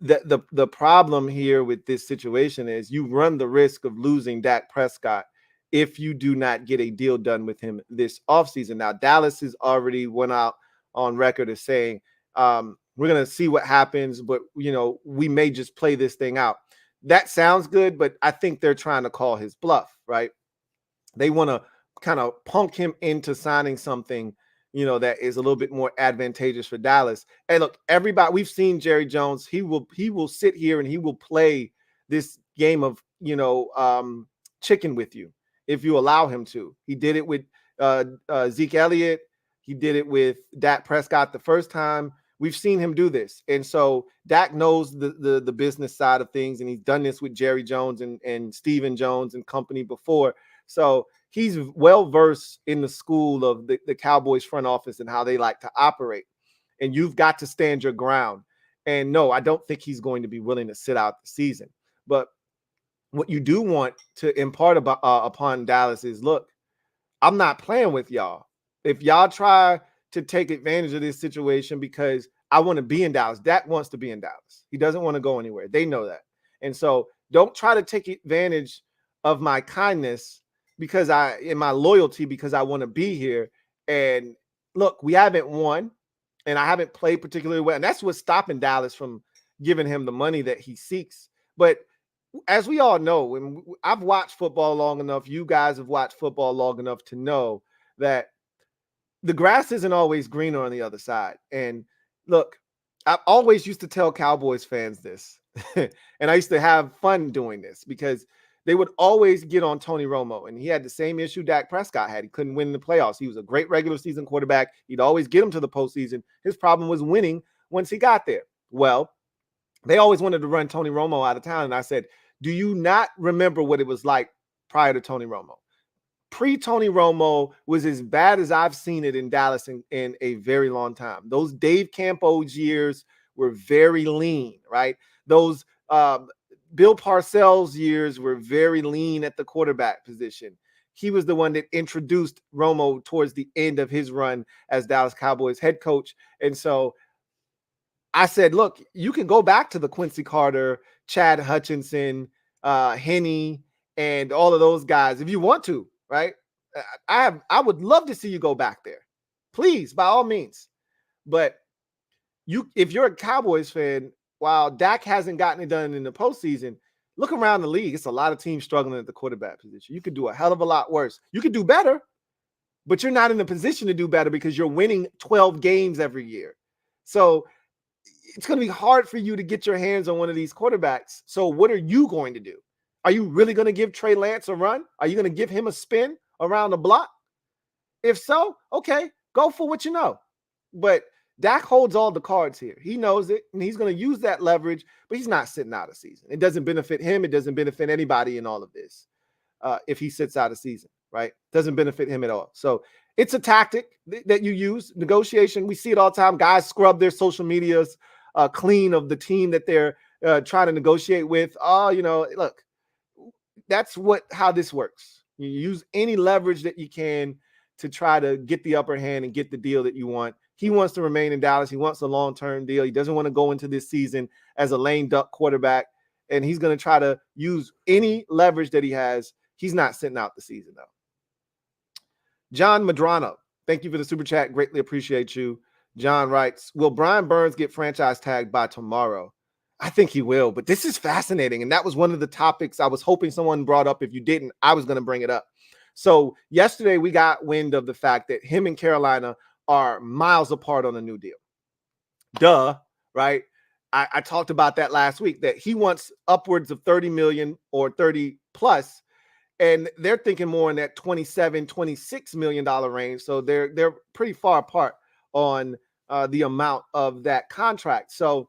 the problem here with this situation is you run the risk of losing Dak Prescott if you do not get a deal done with him this offseason. Now, Dallas has already went out on record as saying, we're going to see what happens, but, we may just play this thing out. That sounds good, but I think they're trying to call his bluff, right? They want to kind of punk him into signing something, that is a little bit more advantageous for Dallas. And look, everybody, we've seen Jerry Jones. He will sit here and he will play this game of, chicken with you if you allow him to. He did it with Zeke Elliott. He did it with Dak Prescott the first time. We've seen him do this. And so Dak knows the business side of things, and he's done this with Jerry Jones and Stephen Jones and company before. So he's well-versed in the school of the Cowboys front office and how they like to operate. And you've got to stand your ground. And no, I don't think he's going to be willing to sit out the season. But what you do want to impart upon Dallas is, look, I'm not playing with y'all. If y'all try to take advantage of this situation because I want to be in Dallas, Dak wants to be in Dallas. He doesn't want to go anywhere. They know that. And so don't try to take advantage of my kindness in my loyalty because I want to be here. And look, we haven't won and I haven't played particularly well. And that's what's stopping Dallas from giving him the money that he seeks. But as we all know, and I've watched football long enough, you guys have watched football long enough to know that the grass isn't always greener on the other side. And look, I always used to tell Cowboys fans this, and I used to have fun doing this because they would always get on Tony Romo, and he had the same issue Dak Prescott had. He couldn't win in the playoffs. He was a great regular season quarterback. He'd always get him to the postseason. His problem was winning once he got there. Well, they always wanted to run Tony Romo out of town, and I said, do you not remember what it was like prior to Tony Romo? Pre-Tony Romo was as bad as I've seen it in Dallas in a very long time. Those Dave Campo's years were very lean, right? Those Bill Parcells years were very lean at the quarterback position. He was the one that introduced Romo towards the end of his run as Dallas Cowboys head coach. And so I said, look, you can go back to the Quincy Carter, Chad Hutchinson, Henne, and all of those guys if you want to. Right. I would love to see you go back there. Please, by all means. But if you're a Cowboys fan, while Dak hasn't gotten it done in the postseason, look around the league. It's a lot of teams struggling at the quarterback position. You could do a hell of a lot worse. You could do better, but you're not in the position to do better because you're winning 12 games every year. So it's going to be hard for you to get your hands on one of these quarterbacks. So what are you going to do? Are you really going to give Trey Lance a run? Are you going to give him a spin around the block? If so, okay, go for what you know. But Dak holds all the cards here. He knows it, and he's going to use that leverage, but he's not sitting out a season. It doesn't benefit him. It doesn't benefit anybody in all of this if he sits out a season, right? Doesn't benefit him at all. So it's a tactic that you use, negotiation. We see it all the time. Guys scrub their social medias clean of the team that they're trying to negotiate with. Oh, look, that's how this works. You use any leverage that you can to try to get the upper hand and get the deal that you want. He wants to remain in Dallas. He wants a long-term deal. He doesn't want to go into this season as a lame duck quarterback, and he's going to try to use any leverage that he has. He's not sitting out the season, though. John Madrano, thank you for the super chat. Greatly appreciate you. John writes, will Brian Burns get franchise tagged by tomorrow? I think he will, but this is fascinating. And that was one of the topics I was hoping someone brought up. If you didn't, I was going to bring it up. So yesterday we got wind of the fact that him and Carolina are miles apart on a new deal. Duh, right? I talked about that last week, that he wants upwards of 30 million or 30 plus. And they're thinking more in that $27-26 million range. So they're pretty far apart on the amount of that contract. So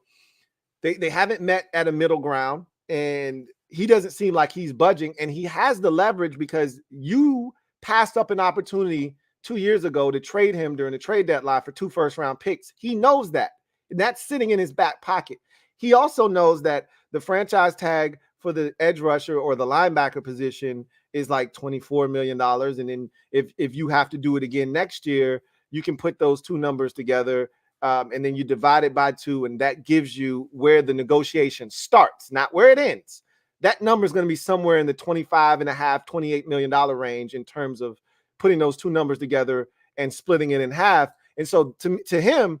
they haven't met at a middle ground, and he doesn't seem like he's budging. And he has the leverage because you passed up an opportunity 2 years ago to trade him during the trade deadline for 2 first-round picks. He knows that, and that's sitting in his back pocket. He also knows that the franchise tag for the edge rusher or the linebacker position is like $24 million. And then if you have to do it again next year, you can put those two numbers together, and then you divide it by 2, and that gives you where the negotiation starts, not where it ends. That number is going to be somewhere in the $25.5, $28 million range in terms of putting those two numbers together and splitting it in half. And so to him,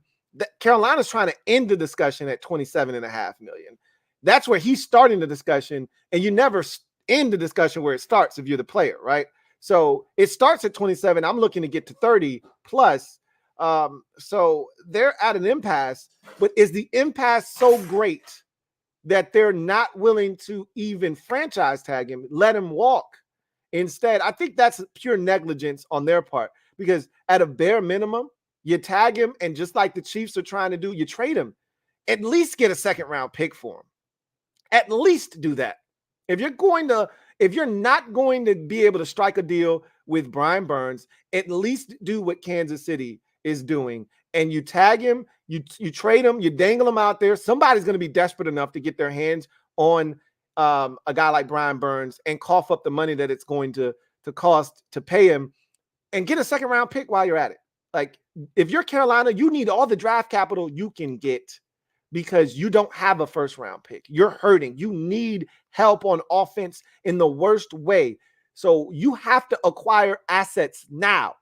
Carolina's trying to end the discussion at $27.5 million. That's where he's starting the discussion, and you never end the discussion where it starts if you're the player, right? So it starts at 27. I'm looking to get to 30 plus. So they're at an impasse, but is the impasse so great that they're not willing to even franchise tag him, let him walk instead? I think that's pure negligence on their part, because at a bare minimum, you tag him, and just like the Chiefs are trying to do, you trade him. At least get a second-round pick for him. At least do that. If you're not going to be able to strike a deal with Brian Burns, at least do what Kansas City is doing, and you tag him, you trade him, you dangle him out there. Somebody's going to be desperate enough to get their hands on a guy like Brian Burns and cough up the money that it's going to cost to pay him, and get a second-round pick while you're at it. Like, if you're Carolina, you need all the draft capital you can get, because you don't have a first-round pick. You're hurting. You need help on offense in the worst way. So you have to acquire assets now.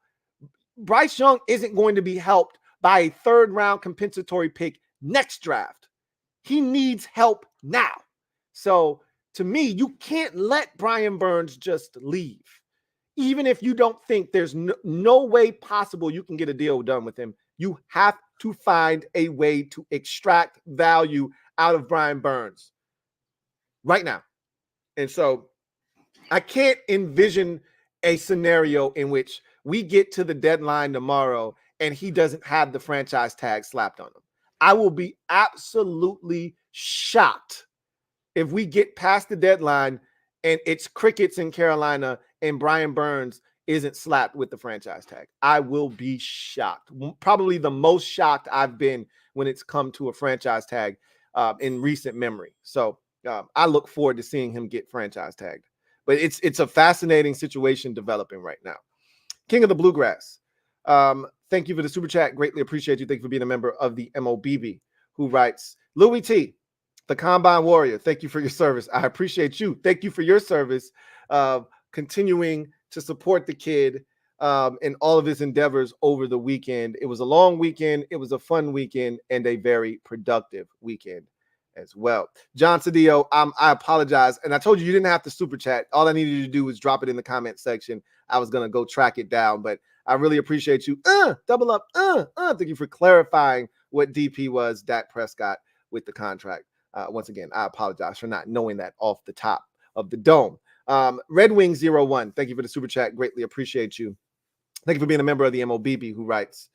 Bryce Young isn't going to be helped by a third-round compensatory pick next draft. He needs help now. So to me, you can't let Brian Burns just leave. Even if you don't think there's no way possible you can get a deal done with him, you have to find a way to extract value out of Brian Burns right now. And so I can't envision a scenario in which we get to the deadline tomorrow and he doesn't have the franchise tag slapped on him. I will be absolutely shocked if we get past the deadline and it's crickets in Carolina and Brian Burns isn't slapped with the franchise tag. I will be shocked. Probably the most shocked I've been when it's come to a franchise tag in recent memory. So I look forward to seeing him get franchise tagged. But it's a fascinating situation developing right now. King of the Bluegrass, thank you for the super chat. Greatly appreciate you. Thank you for being a member of the MOBB, who writes, Louie T, the Combine Warrior, thank you for your service. I appreciate you. Thank you for your service, continuing to support the kid in all of his endeavors over the weekend. It was a long weekend. It was a fun weekend and a very productive weekend as well. John Cedillo, I apologize. And I told you didn't have to super chat. All I needed you to do was drop it in the comment section. I was going to go track it down, but I really appreciate you. Double up. Thank you for clarifying what DP was, Dak Prescott, with the contract. Once again, I apologize for not knowing that off the top of the dome. Red Wing 01, thank you for the super chat. Greatly appreciate you. Thank you for being a member of the MOBB, who writes,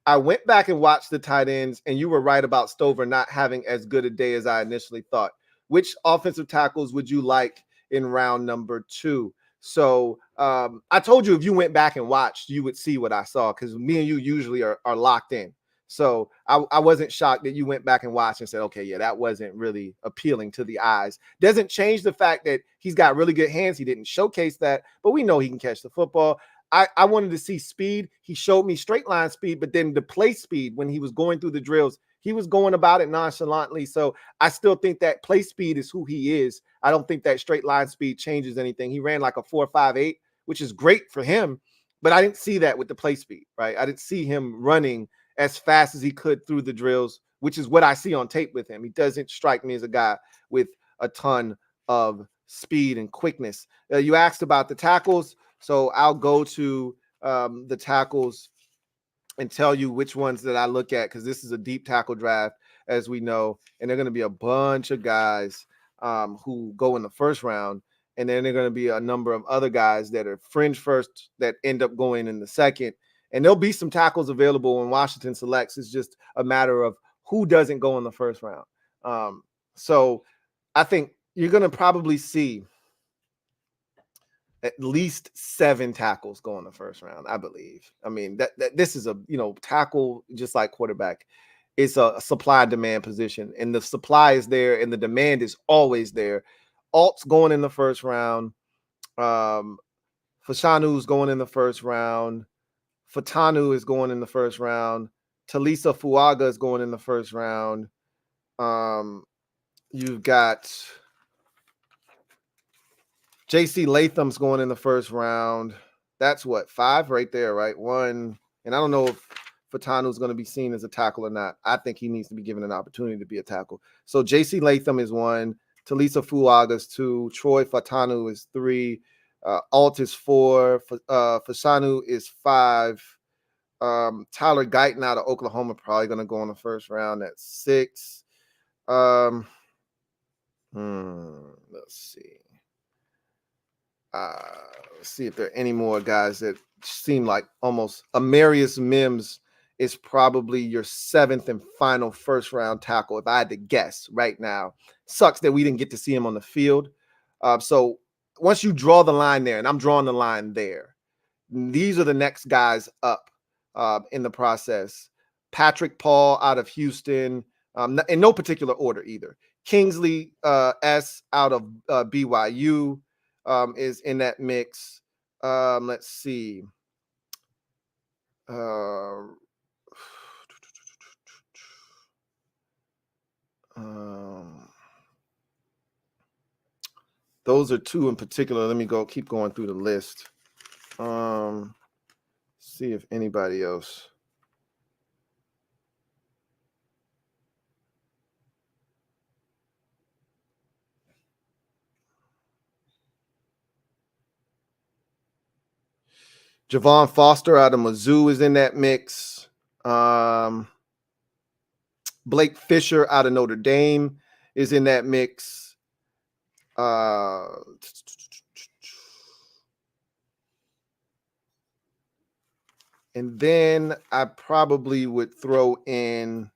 I went back and watched the tight ends, and you were right about Stover not having as good a day as I initially thought. Which offensive tackles would you like in round number 2? So I told you if you went back and watched, you would see what I saw, because me and you usually are locked in. So I wasn't shocked that you went back and watched and said, okay, yeah, that wasn't really appealing to the eyes. Doesn't change the fact that he's got really good hands. He didn't showcase that, but we know he can catch the football. I wanted to see speed. He showed me straight line speed, but then the play speed when he was going through the drills, he was going about it nonchalantly. So I still think that play speed is who he is. I don't think that straight line speed changes anything. He ran like a 4.58, which is great for him, but I didn't see that with the play speed, right? I didn't see him running as fast as he could through the drills, which is what I see on tape with him. He doesn't strike me as a guy with a ton of speed and quickness. You asked about the tackles, so I'll go to the tackles and tell you which ones that I look at, because this is a deep tackle draft, as we know, and there are going to be a bunch of guys who go in the first round, and then there are going to be a number of other guys that are fringe first that end up going in the second, and there'll be some tackles available when Washington selects. It's just a matter of who doesn't go in the first round. So I think you're going to probably see at least 7 tackles go in the first round, I believe. I mean, that this is a, tackle, just like quarterback, it's a supply demand position, and the supply is there and the demand is always there. Alt's going in the first round. Fashanu's going in the first round. Fatanu is going in the first round. Talisa Fuaga is going in the first round. You've got JC Latham's going in the first round. That's what, 5 right there, right? 1. And I don't know if Fatanu's going to be seen as a tackle or not. I think he needs to be given an opportunity to be a tackle. So JC Latham is 1. Talisa Fuaga is 2. Troy Fatanu is 3. Alt is 4. Fashanu is 5. Tyler Guyton out of Oklahoma probably going to go in the first round at 6. Let's see. Let's see if there are any more guys that seem like almost. Amarius Mims is probably your 7th and final first round tackle, if I had to guess right now. Sucks that we didn't get to see him on the field. So once you draw the line there, and I'm drawing the line there, these are the next guys up in the process. Patrick Paul out of Houston, in no particular order either. Kingsley S out of BYU is in that mix. Let's see. Those are 2 in particular. Let me keep going through the list. See if anybody else. Javon Foster out of Mizzou is in that mix. Blake Fisher out of Notre Dame is in that mix. And then I probably would throw in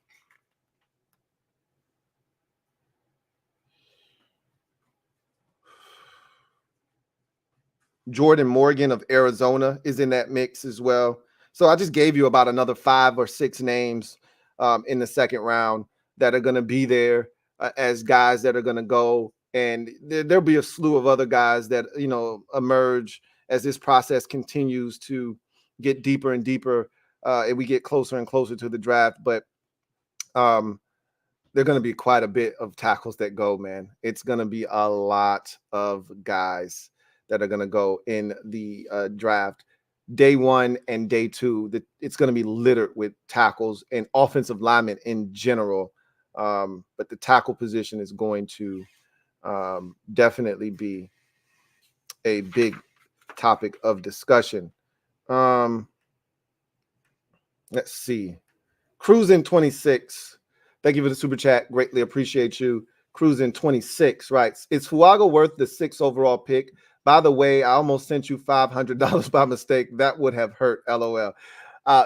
Jordan Morgan of Arizona is in that mix as well. So I just gave you about another 5 or 6 names in the second round that are going to be there as guys that are going to go. And there'll be a slew of other guys that, emerge as this process continues to get deeper and deeper and we get closer and closer to the draft. But there are going to be quite a bit of tackles that go, man. It's going to be a lot of guys that are going to go in the draft. Day 1 and day 2, it's going to be littered with tackles and offensive linemen in general. But the tackle position is going to definitely be a big topic of discussion. Let's see. Cruising 26. Thank you for the super chat. Greatly appreciate you. Cruising 26 writes, is Fuaga worth the 6th overall pick? By the way, I almost sent you $500 by mistake. That would have hurt. LOL.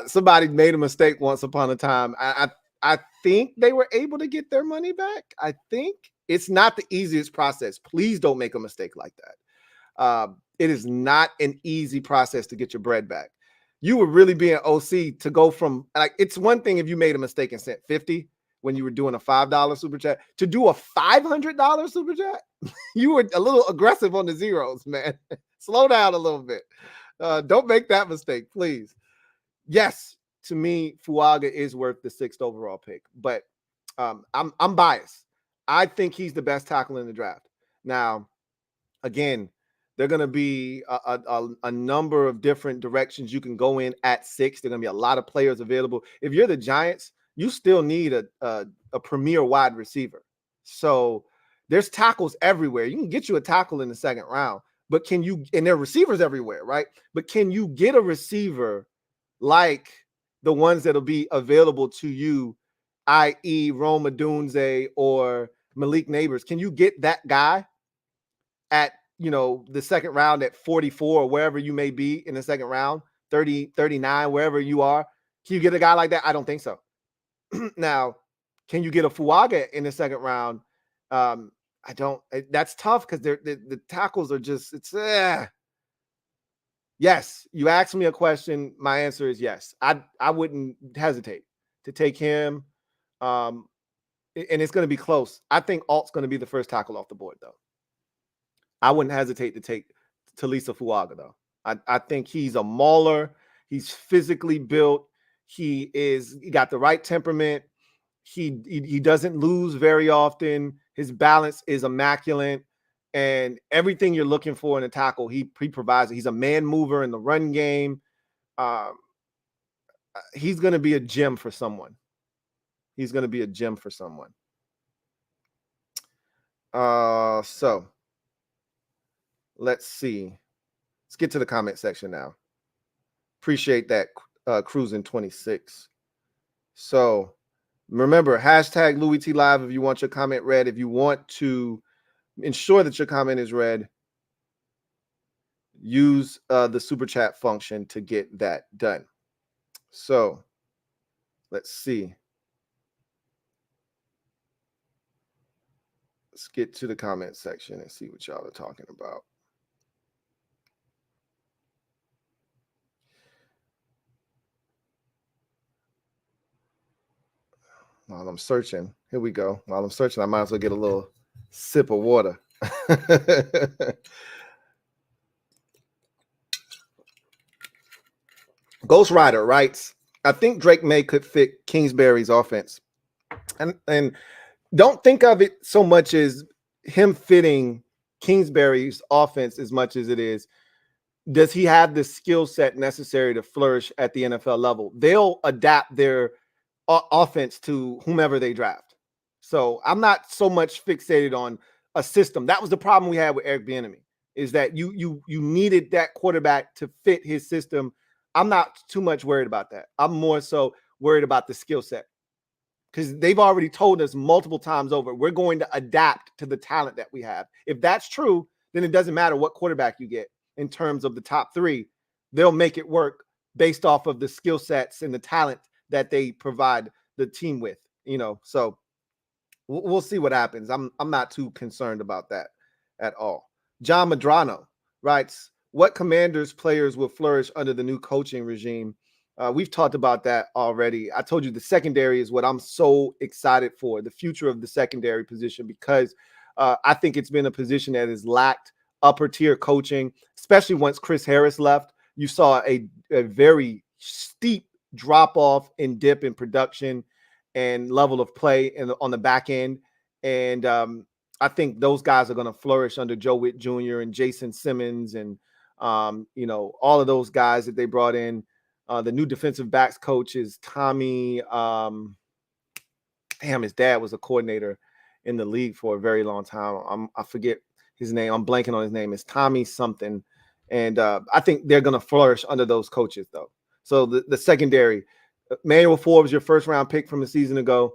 Somebody made a mistake once upon a time. I think they were able to get their money back. I think it's not the easiest process. Please don't make a mistake like that. It is not an easy process to get your bread back. You were really being OC to go from, like, it's one thing if you made a mistake and sent 50 when you were doing a $5 super chat, to do a $500 super chat. You were a little aggressive on the zeros, man. Slow down a little bit. Don't make that mistake, please. Yes, to me, Fuaga is worth the 6th overall pick, but I'm biased. I think he's the best tackle in the draft. Now, again, there are going to be a number of different directions you can go in at 6. There are going to be a lot of players available. If you're the Giants, you still need a premier wide receiver. So there's tackles everywhere. You can get you a tackle in the 2nd round, but can you, and there are receivers everywhere, right? But can you get a receiver like the ones that'll be available to you, i.e. Rome Odunze or Malik Neighbors? Can you get that guy at, the 2nd round at 44 or wherever you may be in the 2nd round, 30, 39, wherever you are? Can you get a guy like that? I don't think so. Now, can you get a Fuaga in the 2nd round? I don't. That's tough because the tackles are just, Yes, you asked me a question. My answer is yes. I wouldn't hesitate to take him. And it's going to be close. I think Alt's going to be the first tackle off the board, though. I wouldn't hesitate to take Talisa Fuaga, though. I think he's a mauler. He's physically built. He got the right temperament. He doesn't lose very often. His balance is immaculate. And everything you're looking for in a tackle, he provides it. He's a man mover in the run game. He's going to be a gem for someone. He's going to be a gem for someone. So let's see. Let's get to the comment section now. Appreciate that, Cruising 26. So remember, hashtag Louie T Live if you want your comment read. If you want to ensure that your comment is read, use the super chat function to get that done. So let's see. Let's get to the comment section and see what y'all are talking about. While I'm searching, here we go. While I'm searching, I might as well get a little sip of water. Ghost Rider writes, I think Drake May could fit Kingsbury's offense. And don't think of it so much as him fitting Kingsbury's offense as much as it is, does he have the skill set necessary to flourish at the NFL level? They'll adapt their offense to whomever they draft. So I'm not so much fixated on a system. That was the problem we had with Eric Bieniemy, is that you needed that quarterback to fit his system. I'm not too much worried about that. I'm more so worried about the skill set, because they've already told us multiple times over, we're going to adapt to the talent that we have. If that's true, then it doesn't matter what quarterback you get in terms of the top 3. They'll make it work based off of the skill sets and the talent that they provide the team with, so we'll see what happens. I'm not too concerned about that at all. John Madrano writes, what Commanders players will flourish under the new coaching regime? We've talked about that already. I told you the secondary is what I'm so excited for, the future of the secondary position, because I think it's been a position that has lacked upper tier coaching, especially once Chris Harris left. You saw a very steep drop off and dip in production and level of play on the back end. And I think those guys are going to flourish under Joe Witt Jr. and Jason Simmons and, all of those guys that they brought in. The new defensive backs coach is Tommy. His dad was a coordinator in the league for a very long time. I forget his name. I'm blanking on his name. It's Tommy something. And I think they're going to flourish under those coaches, though. So the secondary, Manuel Forbes, your first round pick from a season ago,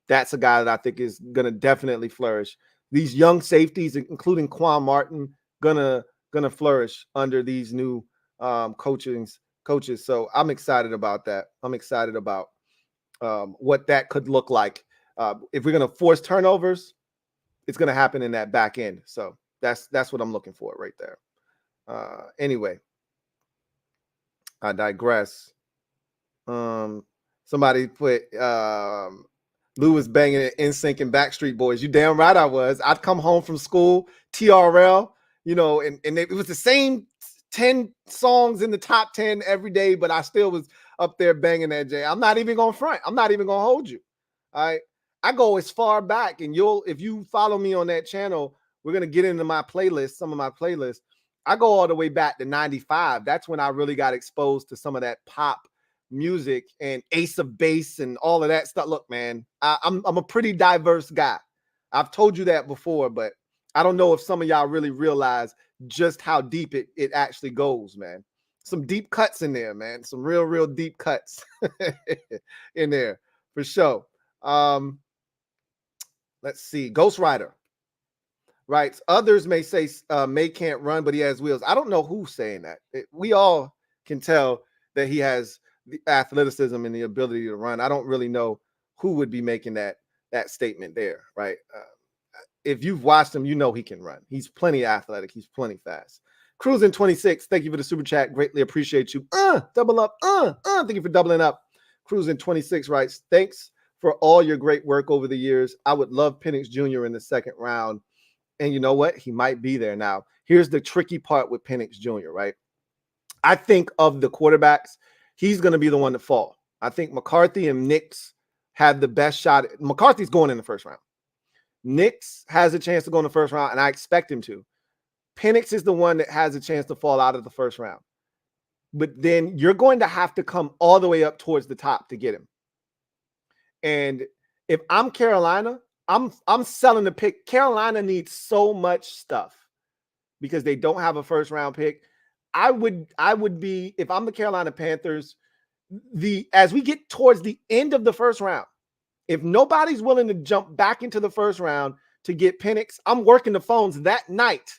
that's a guy that I think is going to definitely flourish. These young safeties, including Quan Martin, gonna flourish under these new coaches. So I'm excited about that. I'm excited about what that could look like. If we're going to force turnovers, it's going to happen in that back end. So that's what I'm looking for right there. Anyway, I digress. Somebody put Lou was banging it NSYNC and Backstreet Boys. You damn right I was. I'd come home from school, TRL, and it was the same 10 songs in the top 10 every day, but I still was up there banging that J. I'm not even going to front. I'm not even going to hold you. All right. I go as far back, and if you follow me on that channel, we're going to get into my playlist, some of my playlists. I go all the way back to 95. That's when I really got exposed to some of that pop music and Ace of Base and all of that stuff. Look, man, I'm a pretty diverse guy. I've told you that before, but I don't know if some of y'all really realize just how deep it actually goes, man. Some deep cuts in there, man. Some real deep cuts in there for sure. Let's see. Ghost Rider writes, others may say May can't run, but he has wheels. I don't know who's saying that. We all can tell that he has the athleticism and the ability to run. I don't really know who would be making that statement there, right? If you've watched him, you know he can run. He's plenty athletic. He's plenty fast. Cruising 26, thank you for the super chat. Greatly appreciate you. Double up. Thank you for doubling up. Cruising 26 writes, thanks for all your great work over the years. I would love Penix Jr. in the second round. And you know what? He might be there now. Here's the tricky part with Penix Jr., right? I think of the quarterbacks, he's going to be the one to fall. I think McCarthy and Nix have the best shot. McCarthy's going in the first round. Nix has a chance to go in the first round, and I expect him to. Penix is the one that has a chance to fall out of the first round. But then you're going to have to come all the way up towards the top to get him. And if I'm Carolina, I'm selling the pick. Carolina needs so much stuff because they don't have a first round pick. I would be, if I'm the Carolina Panthers, as we get towards the end of the first round, if nobody's willing to jump back into the first round to get Penix, I'm working the phones that night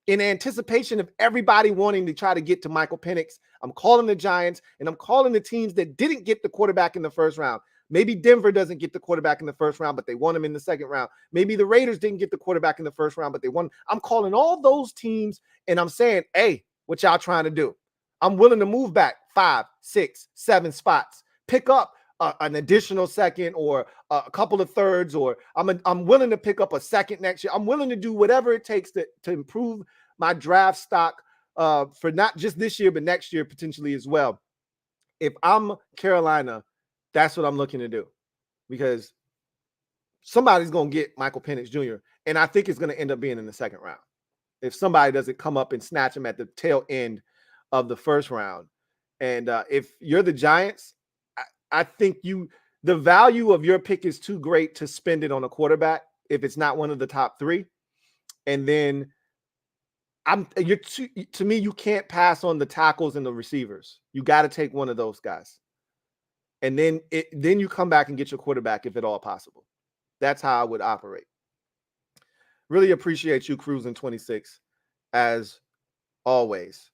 in anticipation of everybody wanting to try to get to Michael Penix. I'm calling the Giants, and I'm calling the teams that didn't get the quarterback in the first round. Maybe Denver doesn't get the quarterback in the first round, but they want him in the second round. Maybe the Raiders didn't get the quarterback in the first round, but they won. I'm calling all those teams, and I'm saying, hey, what y'all trying to do? I'm willing to move back 5, 6, 7 spots, pick up an additional second or a couple of thirds, or I'm willing to pick up a second next year. I'm willing to do whatever it takes to improve my draft stock for not just this year, but next year potentially as well. If I'm Carolina, that's what I'm looking to do, because somebody's going to get Michael Penix Jr., and I think it's going to end up being in the second round. If somebody doesn't come up and snatch him at the tail end of the first round. And if you're the Giants, I think the value of your pick is too great to spend it on a quarterback if it's not one of the top 3. And then to me, you can't pass on the tackles and the receivers. You got to take one of those guys. And then you come back and get your quarterback if at all possible. That's how I would operate. Really appreciate you, Cruising 26, as always.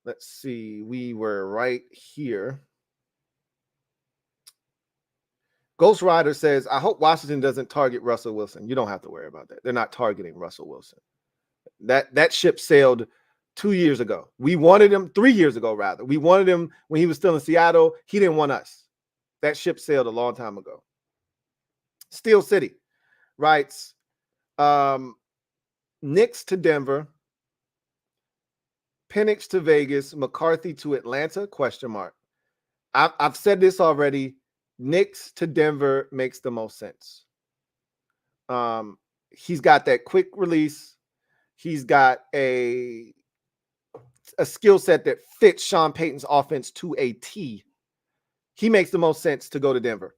Let's see. We were right here. Ghost Rider says, I hope Washington doesn't target Russell Wilson. You don't have to worry about that. They're not targeting Russell Wilson. That ship sailed 2 years ago. We wanted him 3 years ago, rather. We wanted him when he was still in Seattle. He didn't want us. That ship sailed a long time ago. Steel City writes, Knicks to Denver, Penix to Vegas, McCarthy to Atlanta, ? I've said this already. Knicks to Denver makes the most sense. He's got that quick release. He's got a skill set that fits Sean Payton's offense to a T. He makes the most sense to go to Denver.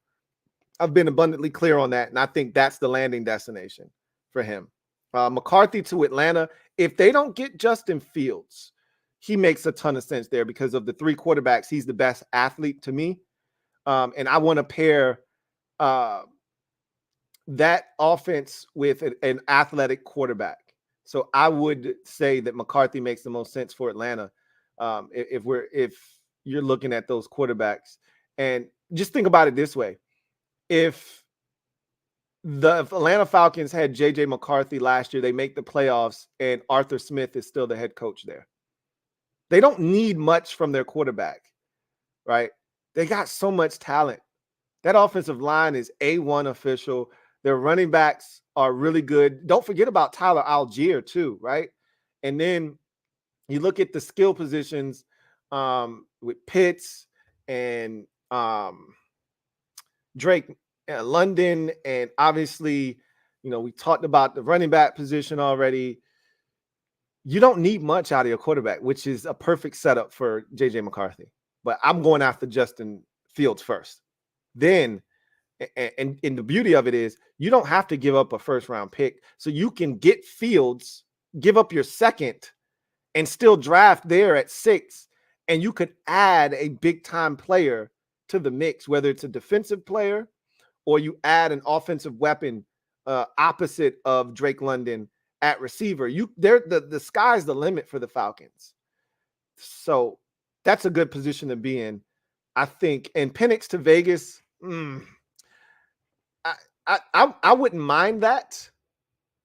I've been abundantly clear on that, and I think that's the landing destination for him. McCarthy to Atlanta. If they don't get Justin Fields, he makes a ton of sense there because of the 3 quarterbacks. He's the best athlete to me. And I want to pair that offense with an athletic quarterback. So I would say that McCarthy makes the most sense for Atlanta. If you're looking at those quarterbacks, and just think about it this way. If the Atlanta Falcons had J.J. McCarthy last year, they make the playoffs, and Arthur Smith is still the head coach there. They don't need much from their quarterback, right? They got so much talent. That offensive line is A1 official. Their running backs are really good. Don't forget about Tyler Algier too, right? And then you look at the skill positions with Pitts and Drake London, and obviously, we talked about the running back position already. You don't need much out of your quarterback, which is a perfect setup for JJ McCarthy. But I'm going after Justin Fields first. Then, and the beauty of it is you don't have to give up a first round pick. So you can get Fields, give up your second, and still draft there at 6. And you could add a big time player to the mix, whether it's a defensive player or you add an offensive weapon opposite of Drake London at receiver. The sky's the limit for the Falcons. So that's a good position to be in, I think. And Penix to Vegas, I wouldn't mind that.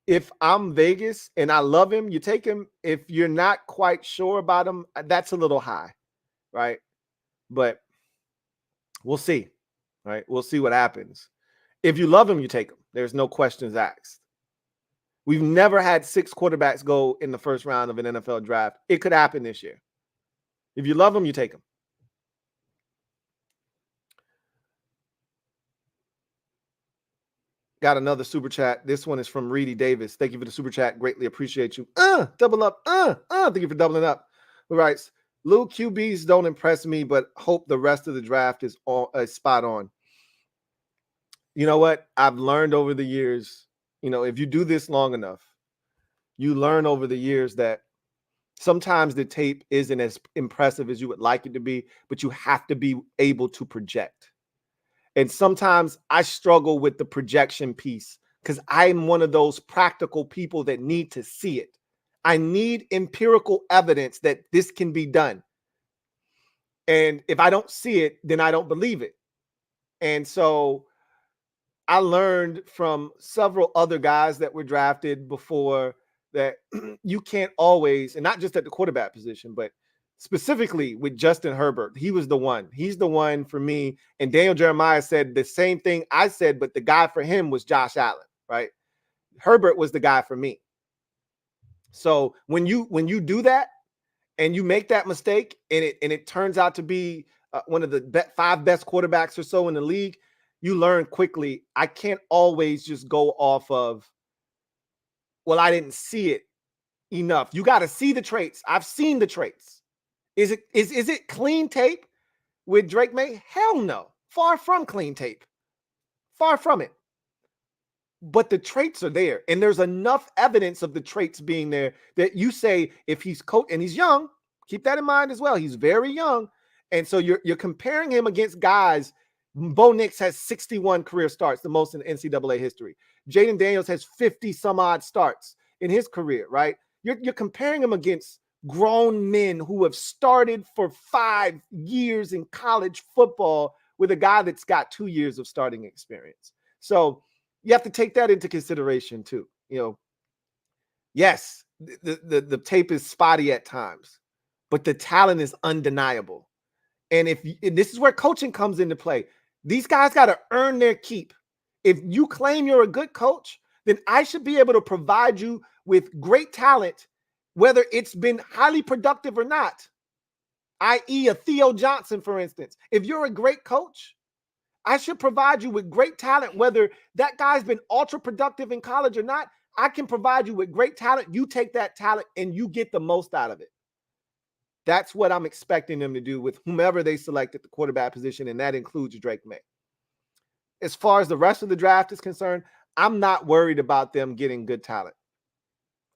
If I'm Vegas and I love him, you take him. If you're not quite sure about him, that's a little high, right? But we'll see, right? We'll see what happens. If you love him, you take him. There's no questions asked. We've never had 6 quarterbacks go in the first round of an NFL draft. It could happen this year. If you love him, you take him. Got another super chat. This one is from Reedy Davis. Thank you for the super chat. Greatly appreciate you. Double up. Thank you for doubling up. Who writes, Lou, QBs don't impress me, but hope the rest of the draft is spot on. You know what? I've learned over the years, if you do this long enough, you learn over the years that sometimes the tape isn't as impressive as you would like it to be, but you have to be able to project. And sometimes I struggle with the projection piece because I'm one of those practical people that need to see it. I need empirical evidence that this can be done. And if I don't see it, then I don't believe it. And so I learned from several other guys that were drafted before that you can't always, and not just at the quarterback position, but specifically with Justin Herbert. He was the one. He's the one for me. And Daniel Jeremiah said the same thing I said, but the guy for him was Josh Allen, right? Herbert was the guy for me. So when you do that and you make that mistake and it turns out to be one of the 5 best quarterbacks or so in the league, you learn quickly. I can't always just go off of, well, I didn't see it enough. You got to see the traits. I've seen the traits. Is it clean tape with Drake May? Hell no. Far from clean tape. Far from it. But the traits are there. And there's enough evidence of the traits being there that you say if he's and he's young, keep that in mind as well. He's very young. And so you're comparing him against guys. Bo Nix has 61 career starts, the most in NCAA history. Jaden Daniels has 50 some odd starts in his career, right? You're comparing him against grown men who have started for 5 years in college football with a guy that's got 2 years of starting experience. So you have to take that into consideration too. Yes, the tape is spotty at times, but the talent is undeniable. And this is where coaching comes into play. These guys got to earn their keep. If you claim you're a good coach, then I should be able to provide you with great talent, whether it's been highly productive or not, i.e. a Theo Johnson, for instance. If you're a great coach, I should provide you with great talent, whether that guy's been ultra productive in college or not. I can provide you with great talent. You take that talent and you get the most out of it. That's what I'm expecting them to do with whomever they select at the quarterback position, and that includes Drake May. As far as the rest of the draft is concerned, I'm not worried about them getting good talent.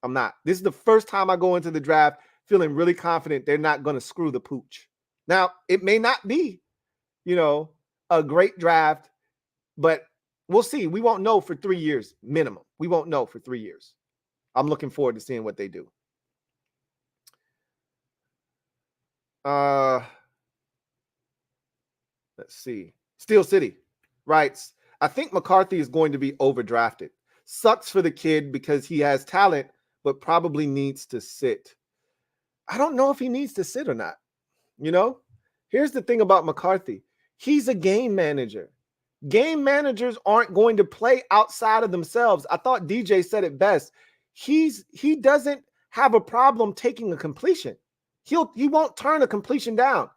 I'm not. This is the first time I go into the draft feeling really confident they're not going to screw the pooch. Now, it may not be, a great draft, but we'll see. We won't know for 3 years minimum. We won't know for 3 years. I'm looking forward to seeing what they do. Let's see. Steel City writes, I think McCarthy is going to be overdrafted. Sucks for the kid because he has talent, but probably needs to sit. I don't know if he needs to sit or not. Here's the thing about McCarthy. He's a game manager. Game managers aren't going to play outside of themselves. I thought DJ said it best. He doesn't have a problem taking a completion. He won't turn a completion down.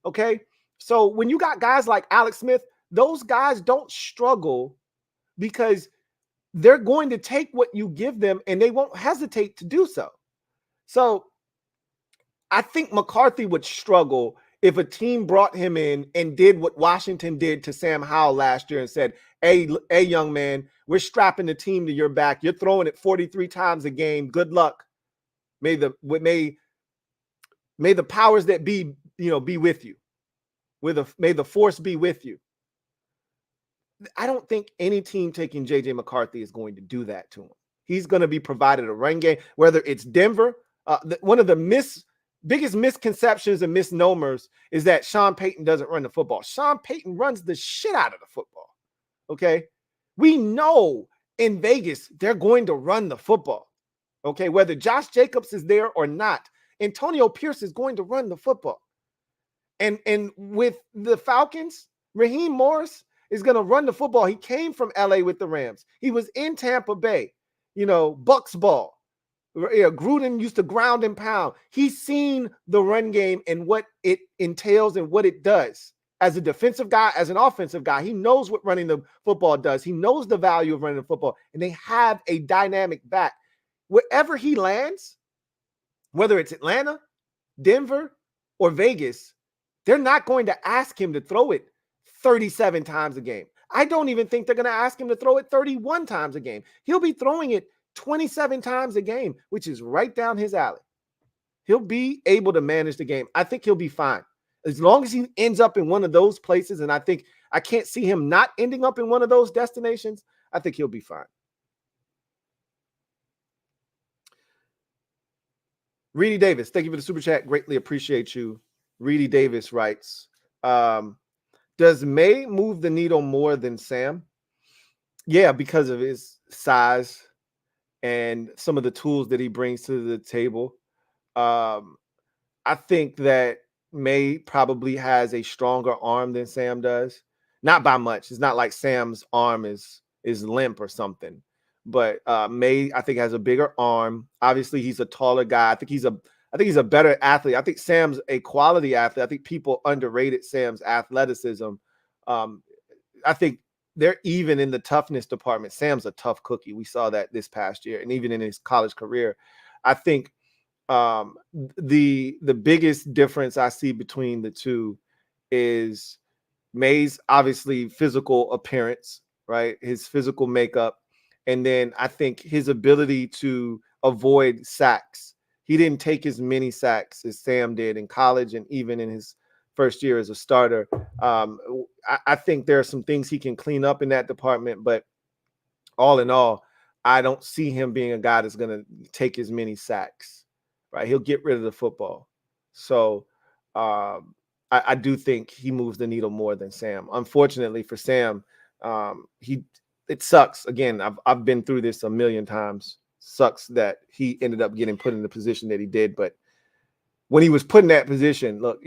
Okay. So when you got guys like Alex Smith, those guys don't struggle because they're going to take what you give them and they won't hesitate to do so. So I think McCarthy would struggle if a team brought him in and did what Washington did to Sam Howell last year and said, hey, young man, we're strapping the team to your back. You're throwing it 43 times a game. Good luck. May the powers that be, be with you. May the force be with you. I don't think any team taking J.J. McCarthy is going to do that to him. He's going to be provided a run game, whether it's Denver. One of the biggest misconceptions and misnomers is that Sean Payton doesn't run the football. Sean Payton runs the shit out of the football. Okay. We know in Vegas, they're going to run the football. Okay. Whether Josh Jacobs is there or not, Antonio Pierce is going to run the football. And with the Falcons, Raheem Morris is going to run the football. He came from LA with the Rams. He was in Tampa Bay, Bucks ball. Gruden used to ground and pound. He's seen the run game and what it entails and what it does. As a defensive guy, as an offensive guy, he knows what running the football does. He knows the value of running the football, and they have a dynamic back. Wherever he lands, whether it's Atlanta, Denver, or Vegas, they're not going to ask him to throw it 37 times a game. I don't even think they're going to ask him to throw it 31 times a game. He'll be throwing it 27 times a game, which is right down his alley. He'll be able to manage the game. I think he'll be fine. As long as he ends up in one of those places, and I can't see him not ending up in one of those destinations, I think he'll be fine. Reedy Davis, thank you for the super chat. Greatly appreciate you. Reedy Davis writes, does May move the needle more than Sam? Yeah, because of his size and some of the tools that he brings to the table. I think that May probably has a stronger arm than Sam does. Not by much. It's not like Sam's arm is limp or something. But May, I think, has a bigger arm. Obviously, he's a taller guy. I think he's a better athlete. I think Sam's a quality athlete. I think people underrated Sam's athleticism. I think they're even in the toughness department. Sam's a tough cookie. We saw that this past year, and even in his college career. I think the biggest difference I see between the two is May's obviously physical appearance, right? His physical makeup. And then I think his ability to avoid sacks. He didn't take as many sacks as Sam did in college and even in his first year as a starter. I think there are some things he can clean up in that department, but all in all, I don't see him being a guy that's going to take as many sacks, right? He'll get rid of the football. So I do think he moves the needle more than Sam. Unfortunately for Sam, it sucks. Again, I've been through this a million times. Sucks that he ended up getting put in the position that he did. But when he was put in that position, look,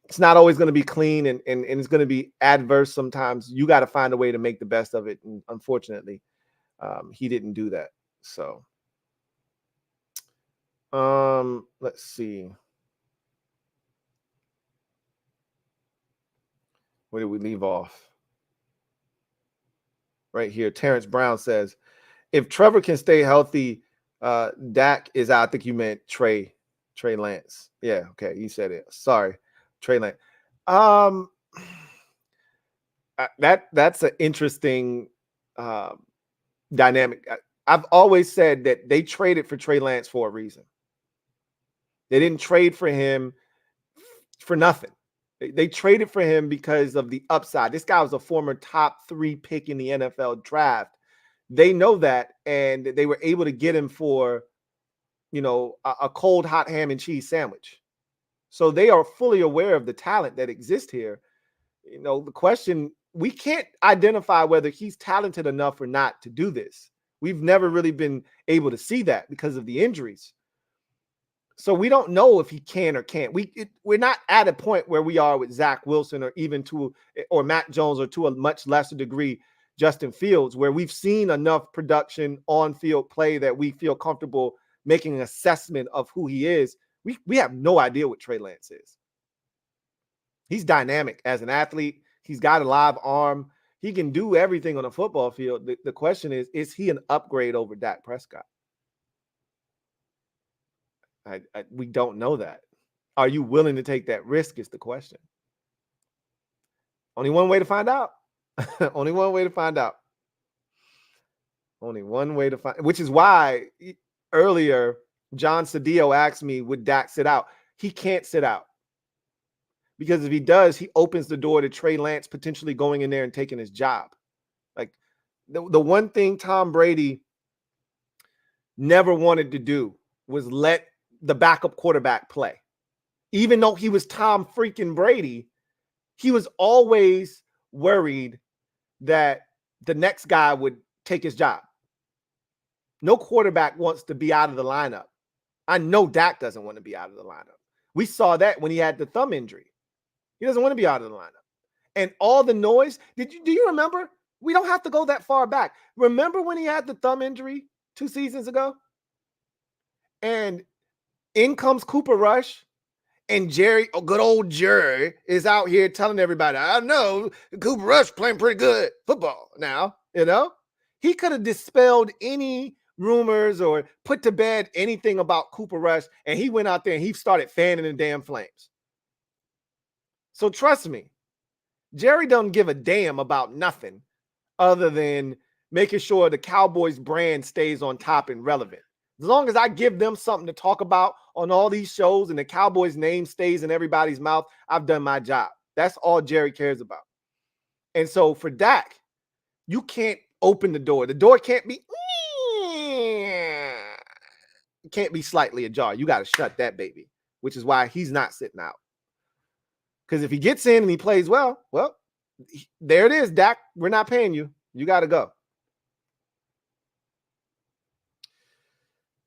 it's not always going to be clean and it's going to be adverse sometimes. You got to find a way to make the best of it. And unfortunately, he didn't do that. So let's see. Where did we leave off? Right here. Terrence Brown says, if Trevor can stay healthy, Dak is out. I think you meant Trey Lance. Yeah, okay. You said it. Sorry. Trey Lance. That's an interesting dynamic. I've always said that they traded for Trey Lance for a reason. They didn't trade for him for nothing. They traded for him because of the upside. This guy was a former top 3 pick in the NFL draft. They know that, and they were able to get him for, a cold, hot ham and cheese sandwich. So they are fully aware of the talent that exists here. The question, we can't identify whether he's talented enough or not to do this. We've never really been able to see that because of the injuries. So we don't know if he can or can't. We're not at a point where we are with Zach Wilson or Matt Jones, or to a much lesser degree Justin Fields, where we've seen enough production on field play that we feel comfortable making an assessment of who he is. We have no idea what Trey Lance is. He's dynamic as an athlete. He's got a live arm. He can do everything on a football field. The question is he an upgrade over Dak Prescott? We don't know that. Are you willing to take that risk is the question. Only one way to find out. Only one way to find out. Only one way to find, which is why earlier John Cedillo asked me, would Dak sit out? He can't sit out. Because if he does, he opens the door to Trey Lance potentially going in there and taking his job. Like the one thing Tom Brady never wanted to do was let the backup quarterback play. Even though he was Tom freaking Brady, he was always worried that the next guy would take his job. No quarterback wants to be out of the lineup. I know Dak doesn't want to be out of the lineup. We saw that when he had the thumb injury. He doesn't want to be out of the lineup. And all the noise, do you remember? We don't have to go that far back. Remember when he had the thumb injury 2 seasons ago? And in comes Cooper Rush, and Jerry, good old Jerry, is out here telling everybody, I know Cooper Rush playing pretty good football now, you know? He could have dispelled any rumors or put to bed anything about Cooper Rush, and he went out there and he started fanning the damn flames. So trust me, Jerry doesn't give a damn about nothing other than making sure the Cowboys brand stays on top and relevant. As long as I give them something to talk about on all these shows and the Cowboys name stays in everybody's mouth, I've done my job. That's all Jerry cares about. And so for Dak, you can't open the door. The door can't be slightly ajar. You got to shut that baby, which is why he's not sitting out. Because if he gets in and he plays well, there it is, Dak. We're not paying you. You got to go.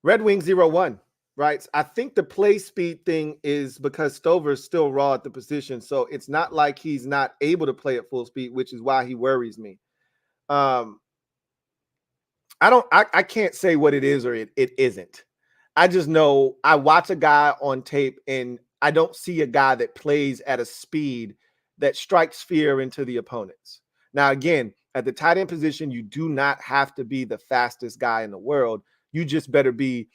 Red Wing 01 writes, I think the play speed thing is because Stover is still raw at the position, so it's not like he's not able to play at full speed, which is why he worries me. I can't say what it is or it isn't. I just know I watch a guy on tape and I don't see a guy that plays at a speed that strikes fear into the opponents. Now, again, at the tight end position, you do not have to be the fastest guy in the world. You just better be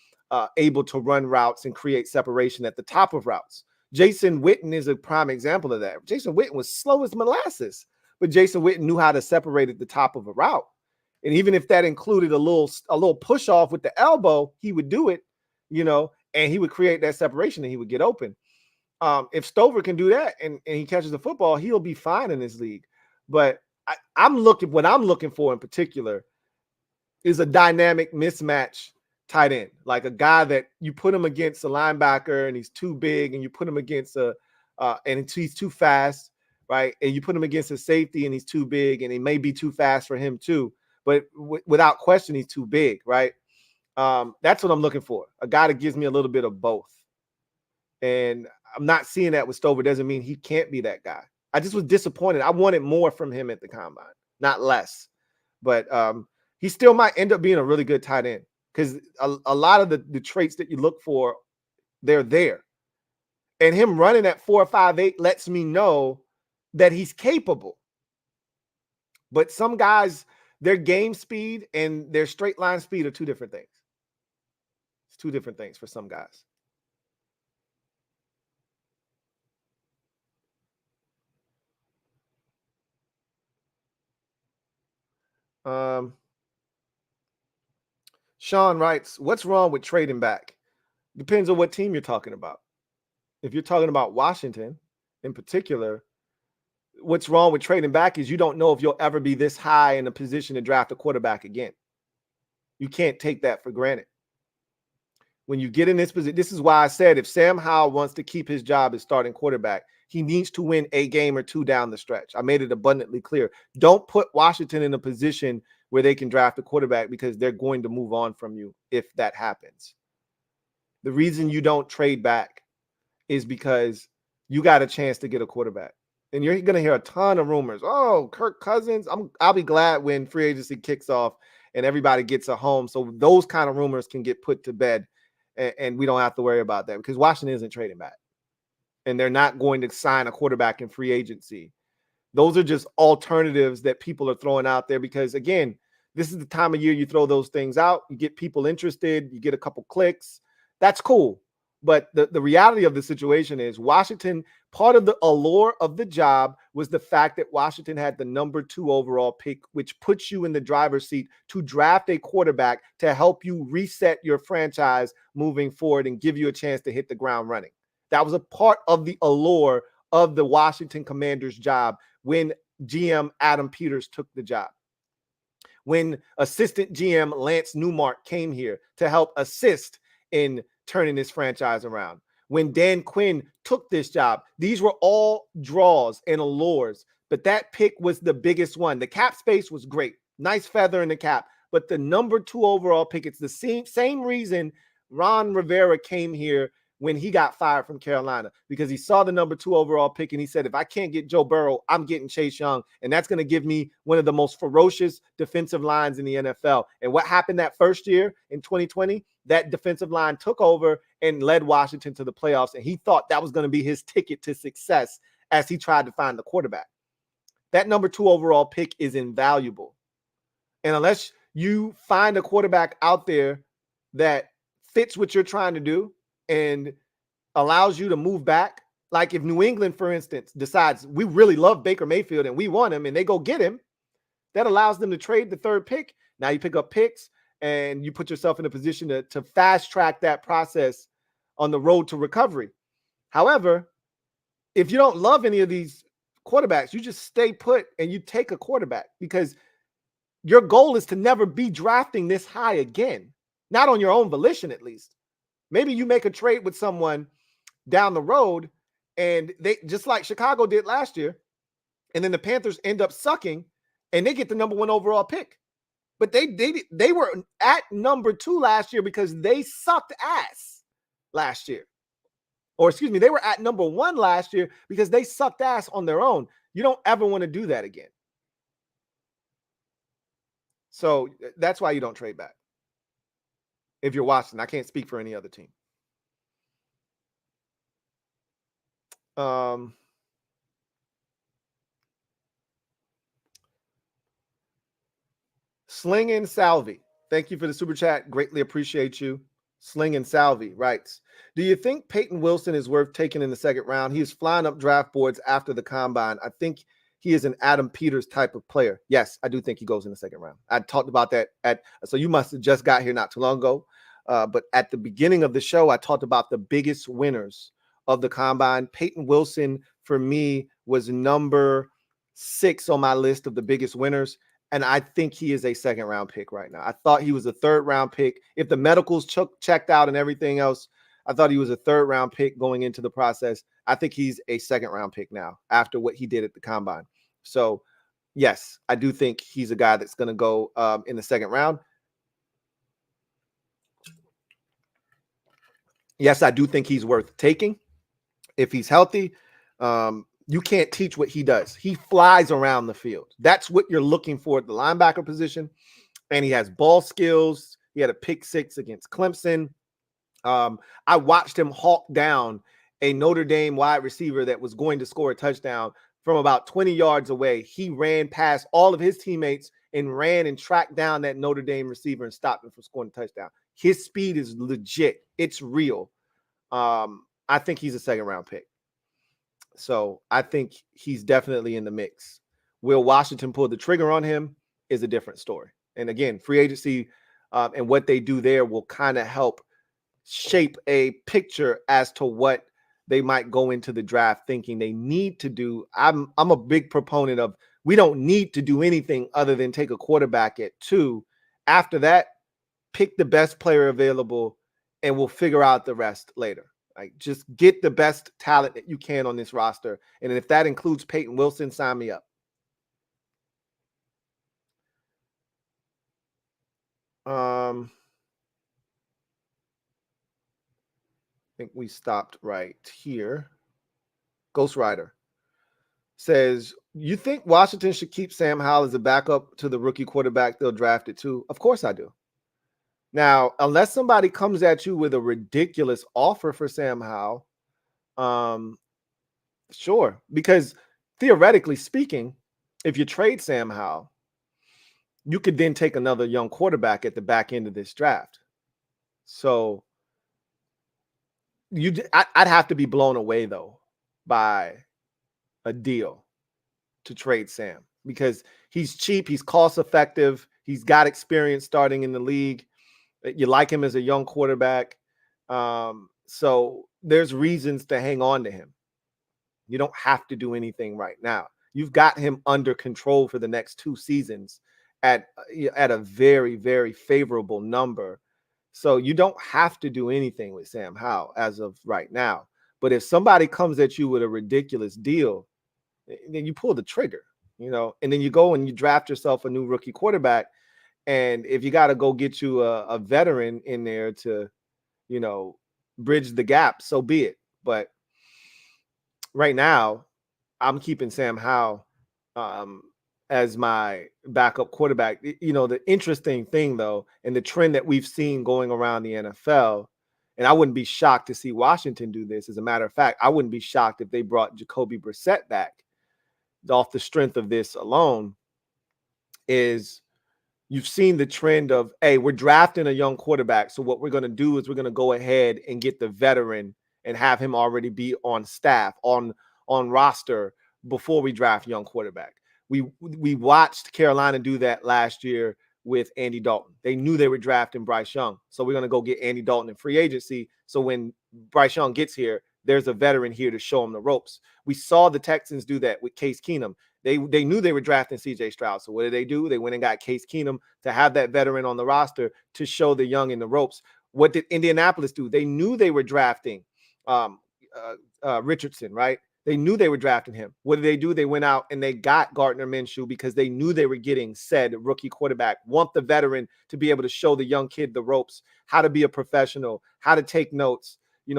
able to run routes and create separation at the top of routes. Jason Witten is a prime example of that. Jason Witten was slow as molasses, but Jason Witten knew how to separate at the top of a route. And even if that included a little push off with the elbow, he would do it, and he would create that separation and he would get open. If Stover can do that and he catches the football, he'll be fine in this league. But what I'm looking for in particular is a dynamic mismatch tight end, like a guy that you put him against a linebacker and he's too big, and you put him against and he's too fast, right? And you put him against a safety and he's too big, and he may be too fast for him too. But without question, he's too big, right? That's what I'm looking for. A guy that gives me a little bit of both. And I'm not seeing that with Stover. Doesn't mean he can't be that guy. I just was disappointed. I wanted more from him at the combine, not less. But he still might end up being a really good tight end because a lot of the traits that you look for, they're there. And him running at 4.58 lets me know that he's capable. But some guys, their game speed and their straight line speed are two different things. It's two different things for some guys. Sean writes, what's wrong with trading back? Depends on what team you're talking about. If you're talking about Washington in particular, what's wrong with trading back is you don't know if you'll ever be this high in a position to draft a quarterback again. You can't take that for granted. When you get in this position, this is why I said if Sam Howell wants to keep his job as starting quarterback, he needs to win a game or two down the stretch. I made it abundantly clear. Don't put Washington in a position where they can draft a quarterback because they're going to move on from you if that happens. The reason you don't trade back is because you got a chance to get a quarterback. And you're going to hear a ton of rumors. Oh, Kirk Cousins. I'll be glad when free agency kicks off and everybody gets a home. So those kind of rumors can get put to bed and we don't have to worry about that because Washington isn't trading back. And they're not going to sign a quarterback in free agency. Those are just alternatives that people are throwing out there because, again, this is the time of year you throw those things out. You get people interested. You get a couple clicks. That's cool. But the reality of the situation is Washington, part of the allure of the job was the fact that Washington had the number 2 overall pick, which puts you in the driver's seat to draft a quarterback to help you reset your franchise moving forward and give you a chance to hit the ground running. That was a part of the allure of the Washington Commanders job when GM Adam Peters took the job. When assistant GM Lance Newmark came here to help assist in turning this franchise around. When Dan Quinn took this job, these were all draws and allures, but that pick was the biggest one. The cap space was great. Nice feather in the cap, but the number 2 overall pick, it's the same reason Ron Rivera came here when he got fired from Carolina, because he saw the number 2 overall pick and he said, if I can't get Joe Burrow, I'm getting Chase Young. And that's going to give me one of the most ferocious defensive lines in the NFL. And what happened that first year in 2020, that defensive line took over and led Washington to the playoffs. And he thought that was going to be his ticket to success as he tried to find the quarterback. That number 2 overall pick is invaluable. And unless you find a quarterback out there that fits what you're trying to do and allows you to move back, like if New England, for instance, decides we really love Baker Mayfield and we want him and they go get him, that allows them to trade the 3rd pick. Now you pick up picks and you put yourself in a position to fast track that process on the road to recovery. However, if you don't love any of these quarterbacks, you just stay put and you take a quarterback because your goal is to never be drafting this high again, not on your own volition, at least. Maybe you make a trade with someone down the road and they, just like Chicago did last year, and then the Panthers end up sucking and they get the number 1 overall pick. But they were at number 2 last year because they sucked ass last year. Or excuse me, they were at number 1 last year because they sucked ass on their own. You don't ever want to do that again. So that's why you don't trade back. If you're watching, I can't speak for any other team. Sling and Salvi, thank you for the super chat. Greatly appreciate you. Sling and Salvi writes, do you think Peyton Wilson is worth taking in the 2nd round? He is flying up draft boards after the combine. I think he is an Adam Peters type of player. Yes, I do think he goes in the 2nd round. I talked about that so you must have just got here not too long ago. But at the beginning of the show, I talked about the biggest winners of the combine. Peyton Wilson, for me, was number 6 on my list of the biggest winners. And I think he is a 2nd round pick right now. I thought he was a 3rd round pick. If the medicals checked out and everything else, I thought he was a 3rd round pick going into the process. I think he's a 2nd round pick now after what he did at the combine. So, yes, I do think he's a guy that's going to go in the 2nd round. Yes, I do think he's worth taking if he's healthy. You can't teach what he does. He flies around the field. That's what you're looking for at the linebacker position. And he has ball skills. He had a pick 6 against Clemson. I watched him hawk down a Notre Dame wide receiver that was going to score a touchdown from about 20 yards away. He ran past all of his teammates and ran and tracked down that Notre Dame receiver and stopped him from scoring a touchdown. His speed is legit. It's real. I think he's a 2nd round pick. So I think he's definitely in the mix. Will Washington pull the trigger on him is a different story. And again, free agency and what they do there will kind of help shape a picture as to what they might go into the draft thinking they need to do. I'm a big proponent of we don't need to do anything other than take a quarterback at 2. After that, pick the best player available and we'll figure out the rest later. Like, just get the best talent that you can on this roster. And if that includes Peyton Wilson, sign me up. think we stopped right here. Ghost Rider says, you think Washington should keep Sam Howell as a backup to the rookie quarterback they'll draft it to? Of course I do. Now, unless somebody comes at you with a ridiculous offer for Sam Howell, sure. Because theoretically speaking, if you trade Sam Howell, you could then take another young quarterback at the back end of this draft. So I'd have to be blown away, though, by a deal to trade Sam, because he's cheap, he's cost effective, he's got experience starting in the league. You like him as a young quarterback. So there's reasons to hang on to him. You don't have to do anything right now. You've got him under control for the next 2 seasons at a very, very favorable number. So you don't have to do anything with Sam Howell as of right now. But if somebody comes at you with a ridiculous deal, then you pull the trigger, and then you go and you draft yourself a new rookie quarterback. And if you got to go get you a veteran in there to, bridge the gap, so be it. But right now, I'm keeping Sam Howell as my backup quarterback. The interesting thing, though, and the trend that we've seen going around the NFL, and I wouldn't be shocked to see Washington do this. As a matter of fact, I wouldn't be shocked if they brought Jacoby Brissett back off the strength of this alone, is you've seen the trend of, hey, we're drafting a young quarterback. So what we're going to do is we're going to go ahead and get the veteran and have him already be on staff, on roster before we draft young quarterback. We watched Carolina do that last year with Andy Dalton. They knew they were drafting Bryce Young. So we're going to go get Andy Dalton in free agency. So when Bryce Young gets here, there's a veteran here to show him the ropes. We saw the Texans do that with Case Keenum. They knew they were drafting CJ Stroud. So what did? They went and got Case Keenum to have that veteran on the roster to show the young in the ropes. What did Indianapolis do? They knew they were drafting Richardson, right? They knew they were drafting him. What did they do? They went out and they got Gardner Minshew because they knew they were getting said rookie quarterback. Want the veteran to be able to show the young kid the ropes, how to be a professional, how to take notes,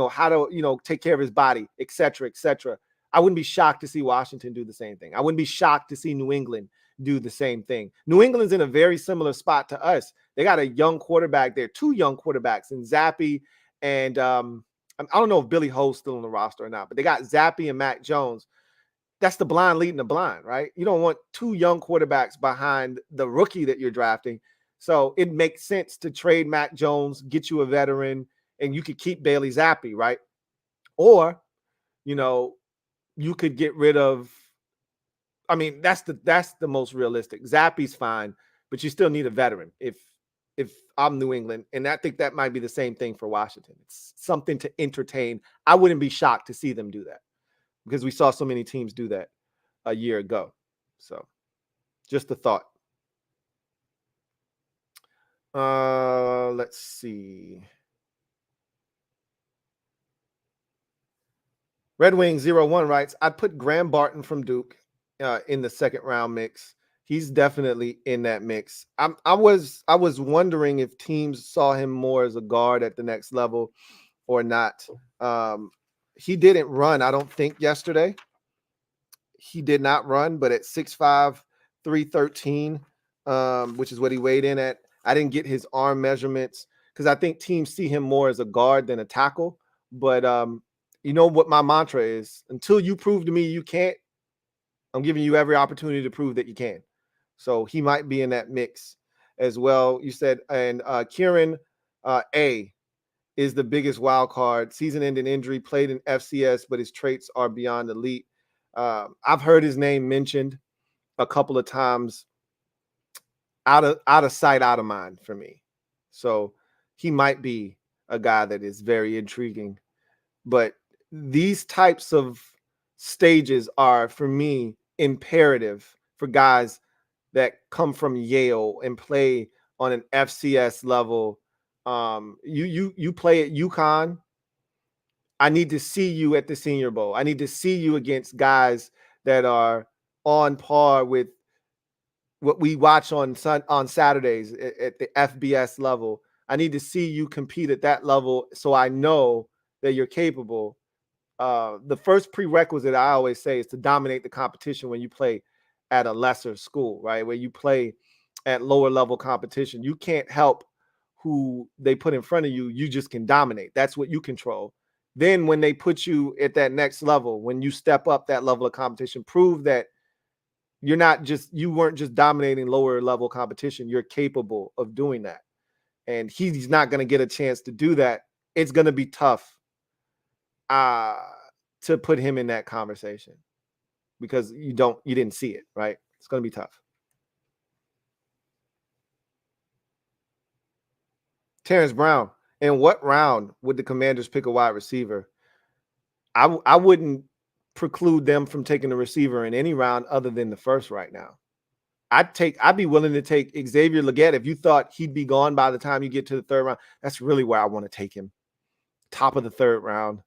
how to, take care of his body, et cetera, et cetera. I wouldn't be shocked to see Washington do the same thing. I wouldn't be shocked to see New England do the same thing. New England's in a very similar spot to us. They got a young quarterback there, 2 young quarterbacks in Zappy and I don't know if Billy Ho's still on the roster or not, but they got Zappy and Mac Jones. That's the blind leading the blind, right? You don't want 2 young quarterbacks behind the rookie that you're drafting. So it makes sense to trade Mac Jones, get you a veteran, and you could keep Bailey Zappy, right? Or, you could get rid of, that's the most realistic. Zappy's fine, but you still need a veteran if I'm New England. And I think that might be the same thing for Washington. It's something to entertain. I wouldn't be shocked to see them do that because we saw so many teams do that a year ago. So just a thought. Let's see. Red Wing 01 writes, I'd put Graham Barton from Duke in the second round mix. He's definitely in that mix. I was wondering if teams saw him more as a guard at the next level or not. He didn't run, I don't think, yesterday. He did not run, but at 6'5", 313, which is what he weighed in at. I didn't get his arm measurements because I think teams see him more as a guard than a tackle. But you know what my mantra is? Until you prove to me you can't, I'm giving you every opportunity to prove that you can. So he might be in that mix as well. You said, and Kieran A is the biggest wild card. Season-ending injury, played in FCS, but his traits are beyond elite. I've heard his name mentioned a couple of times. Out of sight, out of mind for me. So he might be a guy that is very intriguing. But these types of stages are, for me, imperative for guys that come from Yale and play on an FCS level. You play at UConn. I need to see you at the Senior Bowl. I need to see you against guys that are on par with what we watch on Saturdays at the FBS level. I need to see you compete at that level so I know that you're capable, the first prerequisite I always say is to dominate the competition when you play at a lesser school, right? Where you play at lower level competition. You can't help who they put in front of you. You just can dominate. That's what you control. Then when they put you at that next level, when you step up that level of competition, prove that you weren't just dominating lower level competition. You're capable of doing that. And he's not going to get a chance to do that. It's going to be tough to put him in that conversation because you didn't see it, right? It's going to be tough. Terrence Brown, in what round would the Commanders pick a wide receiver? I wouldn't preclude them from taking a receiver in any round other than the first right now. I'd be willing to take Xavier Legette if you thought he'd be gone by the time you get to the third round. That's really where I want to take him. Top of the third round.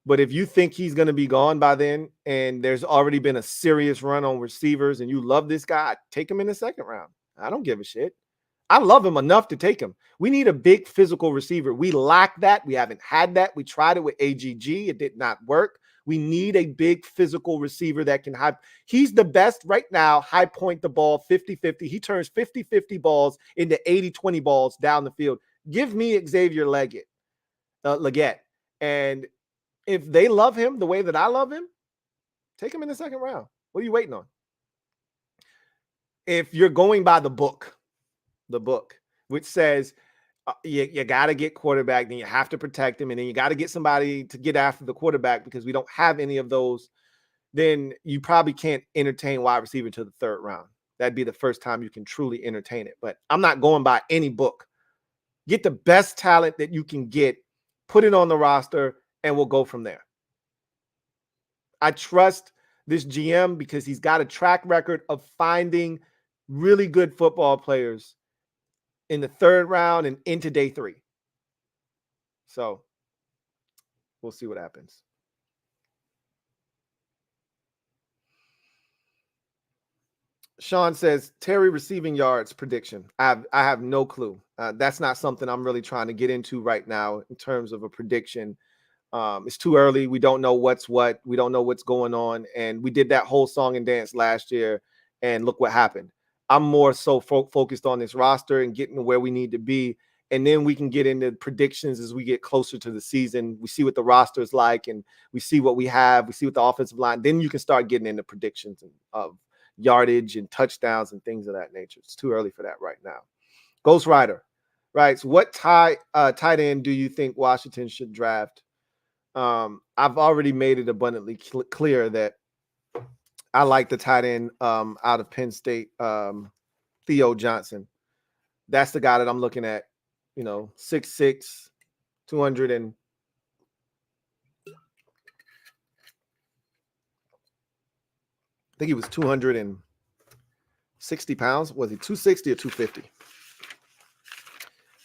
But if you think he's going to be gone by then and there's already been a serious run on receivers and you love this guy, take him in the second round. I don't give a shit. I love him enough to take him. We need a big physical receiver. We lack that. We haven't had that. We tried it with AGG. It did not work. We need a big physical receiver that can have. He's the best right now, high point the ball 50-50. He turns 50-50 balls into 80-20 balls down the field. Give me Xavier Legette. And if they love him the way that I love him, take him in the second round. What are you waiting on? If you're going by the book, which says you got to get quarterback, then you have to protect him, and then you got to get somebody to get after the quarterback because we don't have any of those, then you probably can't entertain wide receiver until the third round. That'd be the first time you can truly entertain it. But I'm not going by any book. Get the best talent that you can get, put it on the roster, and we'll go from there. I trust this GM because he's got a track record of finding really good football players in the third round and into day 3. So we'll see what happens. Sean says, Terry receiving yards prediction. I have no clue. That's not something I'm really trying to get into right now in terms of a prediction. It's too early. We don't know what's what. We don't know what's going on. And we did that whole song and dance last year, and look what happened. I'm more so focused on this roster and getting to where we need to be. And then we can get into predictions as we get closer to the season. We see what the roster is like, and we see what we have. We see what the offensive line. Then you can start getting into predictions of yardage and touchdowns and things of that nature. It's too early for that right now. Ghost Rider writes, what tight end do you think Washington should draft? I've already made it abundantly clear that I like the tight end out of Penn State, Theo Johnson. That's the guy that I'm looking at, 6'6", 200 and I think he was 260 pounds. Was he 260 or 250?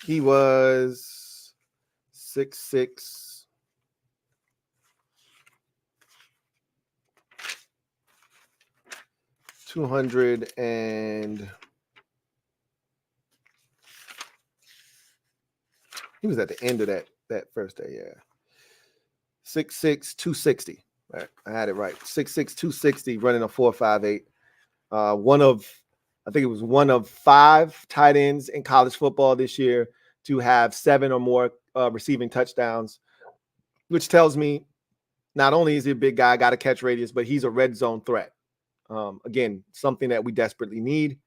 He was 6'6". 200 and he was at the end of that first day, yeah. 6'6", 260. Right, I had it right. 6'6", 260, running a 4.58. I think it was one of 5 tight ends in college football this year to have 7 or more receiving touchdowns, which tells me not only is he a big guy, got a catch radius, but he's a red zone threat. Again, something that we desperately need.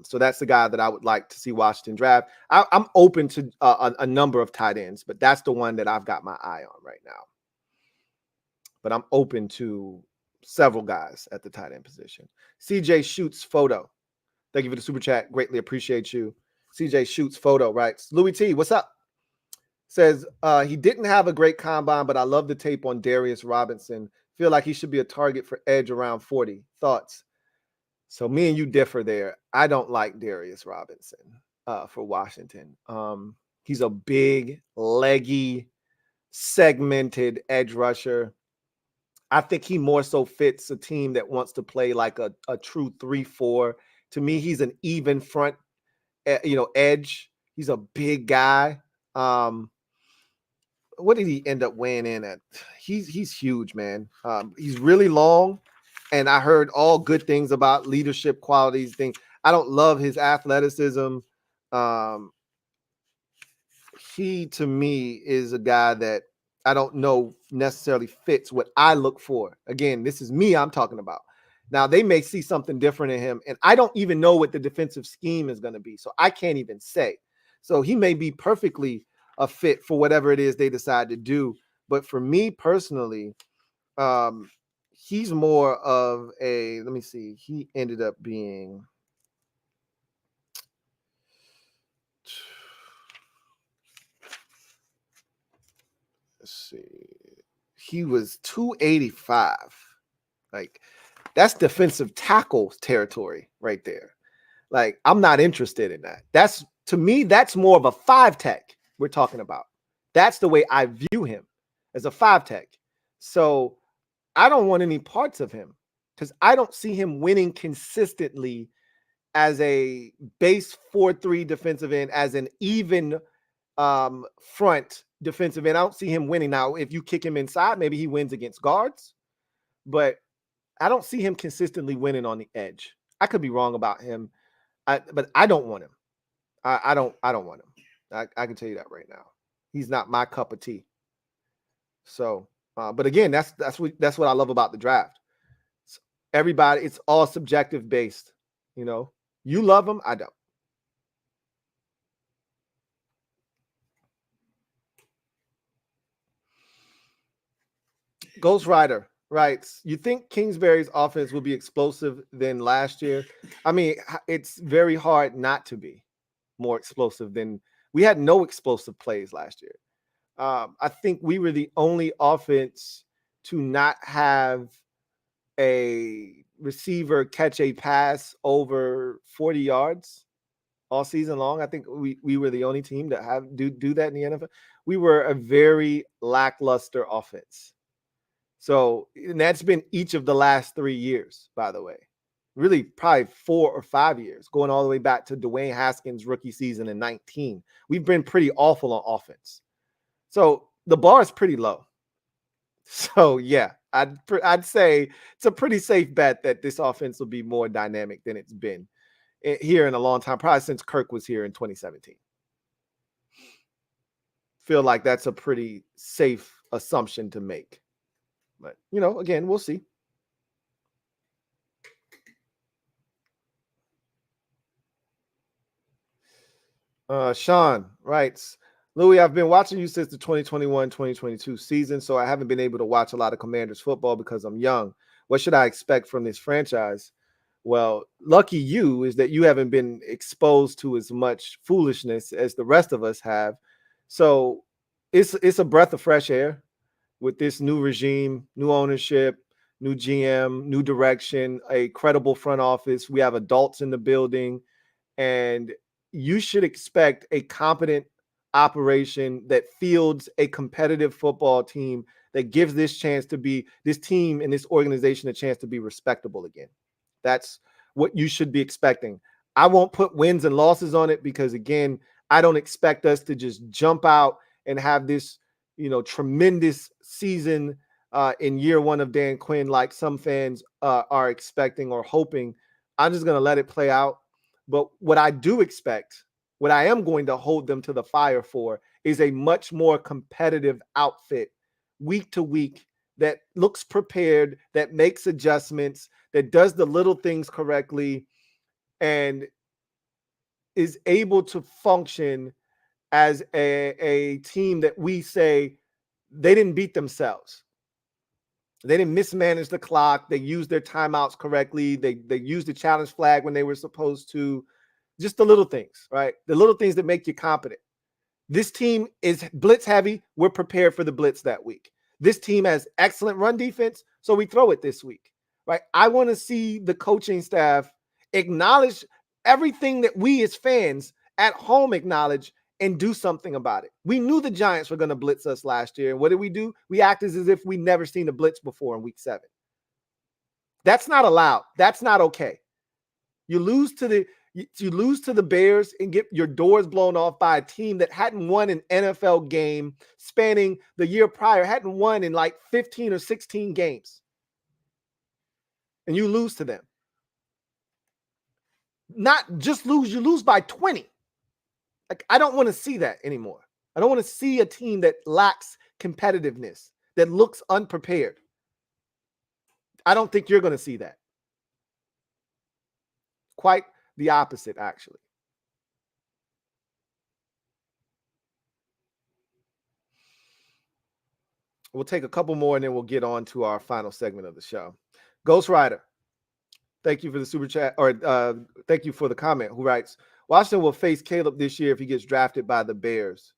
So that's the guy that I would like to see Washington draft. I'm open to a number of tight ends, but that's the one that I've got my eye on right now. But I'm open to several guys at the tight end position. CJ Shoots Photo. Thank you for the super chat. Greatly appreciate you. CJ Shoots Photo writes, Louie T, what's up? Says, he didn't have a great combine, but I love the tape on Darius Robinson. Feel like he should be a target for edge around 40. Thoughts? So me and you differ there. I don't like Darius Robinson for Washington. He's a big, leggy, segmented edge rusher. I think he more so fits a team that wants to play like a true 3-4. To me, he's an even front, edge. He's a big guy. what did he end up weighing in at? He's huge, man. He's really long, and I heard all good things about leadership qualities. I don't love his athleticism. He to me is a guy that I don't know necessarily fits what I look for. Again, this is me I'm talking about. Now they may see something different in him, and I don't even know what the defensive scheme is going to be, so I can't even say. So he may be perfectly a fit for whatever it is they decide to do. But for me personally, he's more of a, let me see, he ended up being, let's see, he was 285. Like, that's defensive tackle territory right there. Like, I'm not interested in that. That's, to me, that's more of a 5 tech we're talking about. That's the way I view him, as a 5 tech. So I don't want any parts of him because I don't see him winning consistently as a base 4-3 defensive end, as an even front defensive end. I don't see him winning. Now, if you kick him inside, maybe he wins against guards, but I don't see him consistently winning on the edge. I could be wrong about him, but I don't want him. I don't want him. I can tell you that right now. He's not my cup of tea. So, but again, that's what I love about the draft. Everybody, it's all subjective based. You know, you love him, I don't. Ghost Rider writes, you think Kingsbury's offense will be explosive than last year? I mean, it's very hard not to be more explosive than we had. No explosive plays last year. I think we were the only offense to not have a receiver catch a pass over 40 yards all season long. I think we were the only team to have do that in the NFL. We were a very lackluster offense. So, and that's been each of the last 3 years, by the way. Really, probably 4 or 5 years, going all the way back to Dwayne Haskins' rookie season in 19. We've been pretty awful on offense. So the bar is pretty low. So yeah, I'd say it's a pretty safe bet that this offense will be more dynamic than it's been here in a long time, probably since Kirk was here in 2017. Feel like that's a pretty safe assumption to make. But, you know, again, we'll see. Sean writes, Louie, I've been watching you since the 2021-2022 season, so I haven't been able to watch a lot of Commanders football because I'm young. What should I expect from this franchise? Well, lucky you is that you haven't been exposed to as much foolishness as the rest of us have. So it's a breath of fresh air with this new regime, new ownership, new GM, new direction, a credible front office. We have adults in the building, and you should expect a competent operation that fields a competitive football team that gives this team and this organization a chance to be respectable again. That's what you should be expecting. I won't put wins and losses on it because, again, I don't expect us to just jump out and have this, tremendous season in year one of Dan Quinn like some fans are expecting or hoping. I'm just going to let it play out. But what I do expect, what I am going to hold them to the fire for, is a much more competitive outfit week to week that looks prepared, that makes adjustments, that does the little things correctly, and is able to function as a team that we say they didn't beat themselves. They didn't mismanage the clock. They used their timeouts correctly. They used the challenge flag when they were supposed to. Just the little things, right? The little things that make you competent. This team is blitz heavy. We're prepared for the blitz that week. This team has excellent run defense, so we throw it this week, right? I want to see the coaching staff acknowledge everything that we as fans at home acknowledge and do something about it. We knew the Giants were going to blitz us last year. And what did we do? We acted as if we never seen a blitz before in week 7. That's not allowed. That's not okay. You lose to You lose to the Bears and get your doors blown off by a team that hadn't won an NFL game spanning the year prior, hadn't won in like 15 or 16 games. And you lose to them. Not just lose, you lose by 20. Like, I don't want to see that anymore. I don't want to see a team that lacks competitiveness, that looks unprepared. I don't think you're going to see that. Quite the opposite, actually. We'll take a couple more and then we'll get on to our final segment of the show. Ghost Rider, thank you for the super chat, or thank you for the comment, who writes, Washington will face Caleb this year if he gets drafted by the Bears.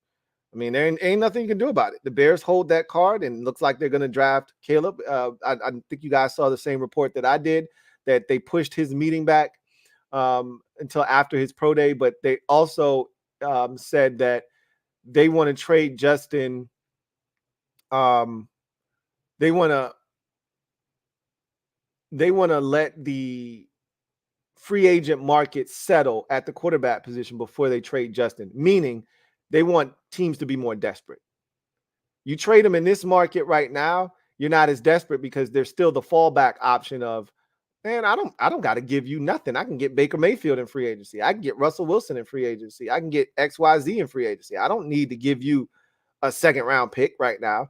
I mean, there ain't nothing you can do about it. The Bears hold that card, and it looks like they're going to draft Caleb. I think you guys saw the same report that I did, that they pushed his meeting back until after his pro day, but they also said that they want to trade Justin. They want to let the free agent market settle at the quarterback position before they trade Justin, meaning they want teams to be more desperate. You trade him in this market right now, you're not as desperate because there's still the fallback option of, man, I don't got to give you nothing. I can get Baker Mayfield in free agency. I can get Russell Wilson in free agency. I can get XYZ in free agency. I don't need to give you a second round pick right now.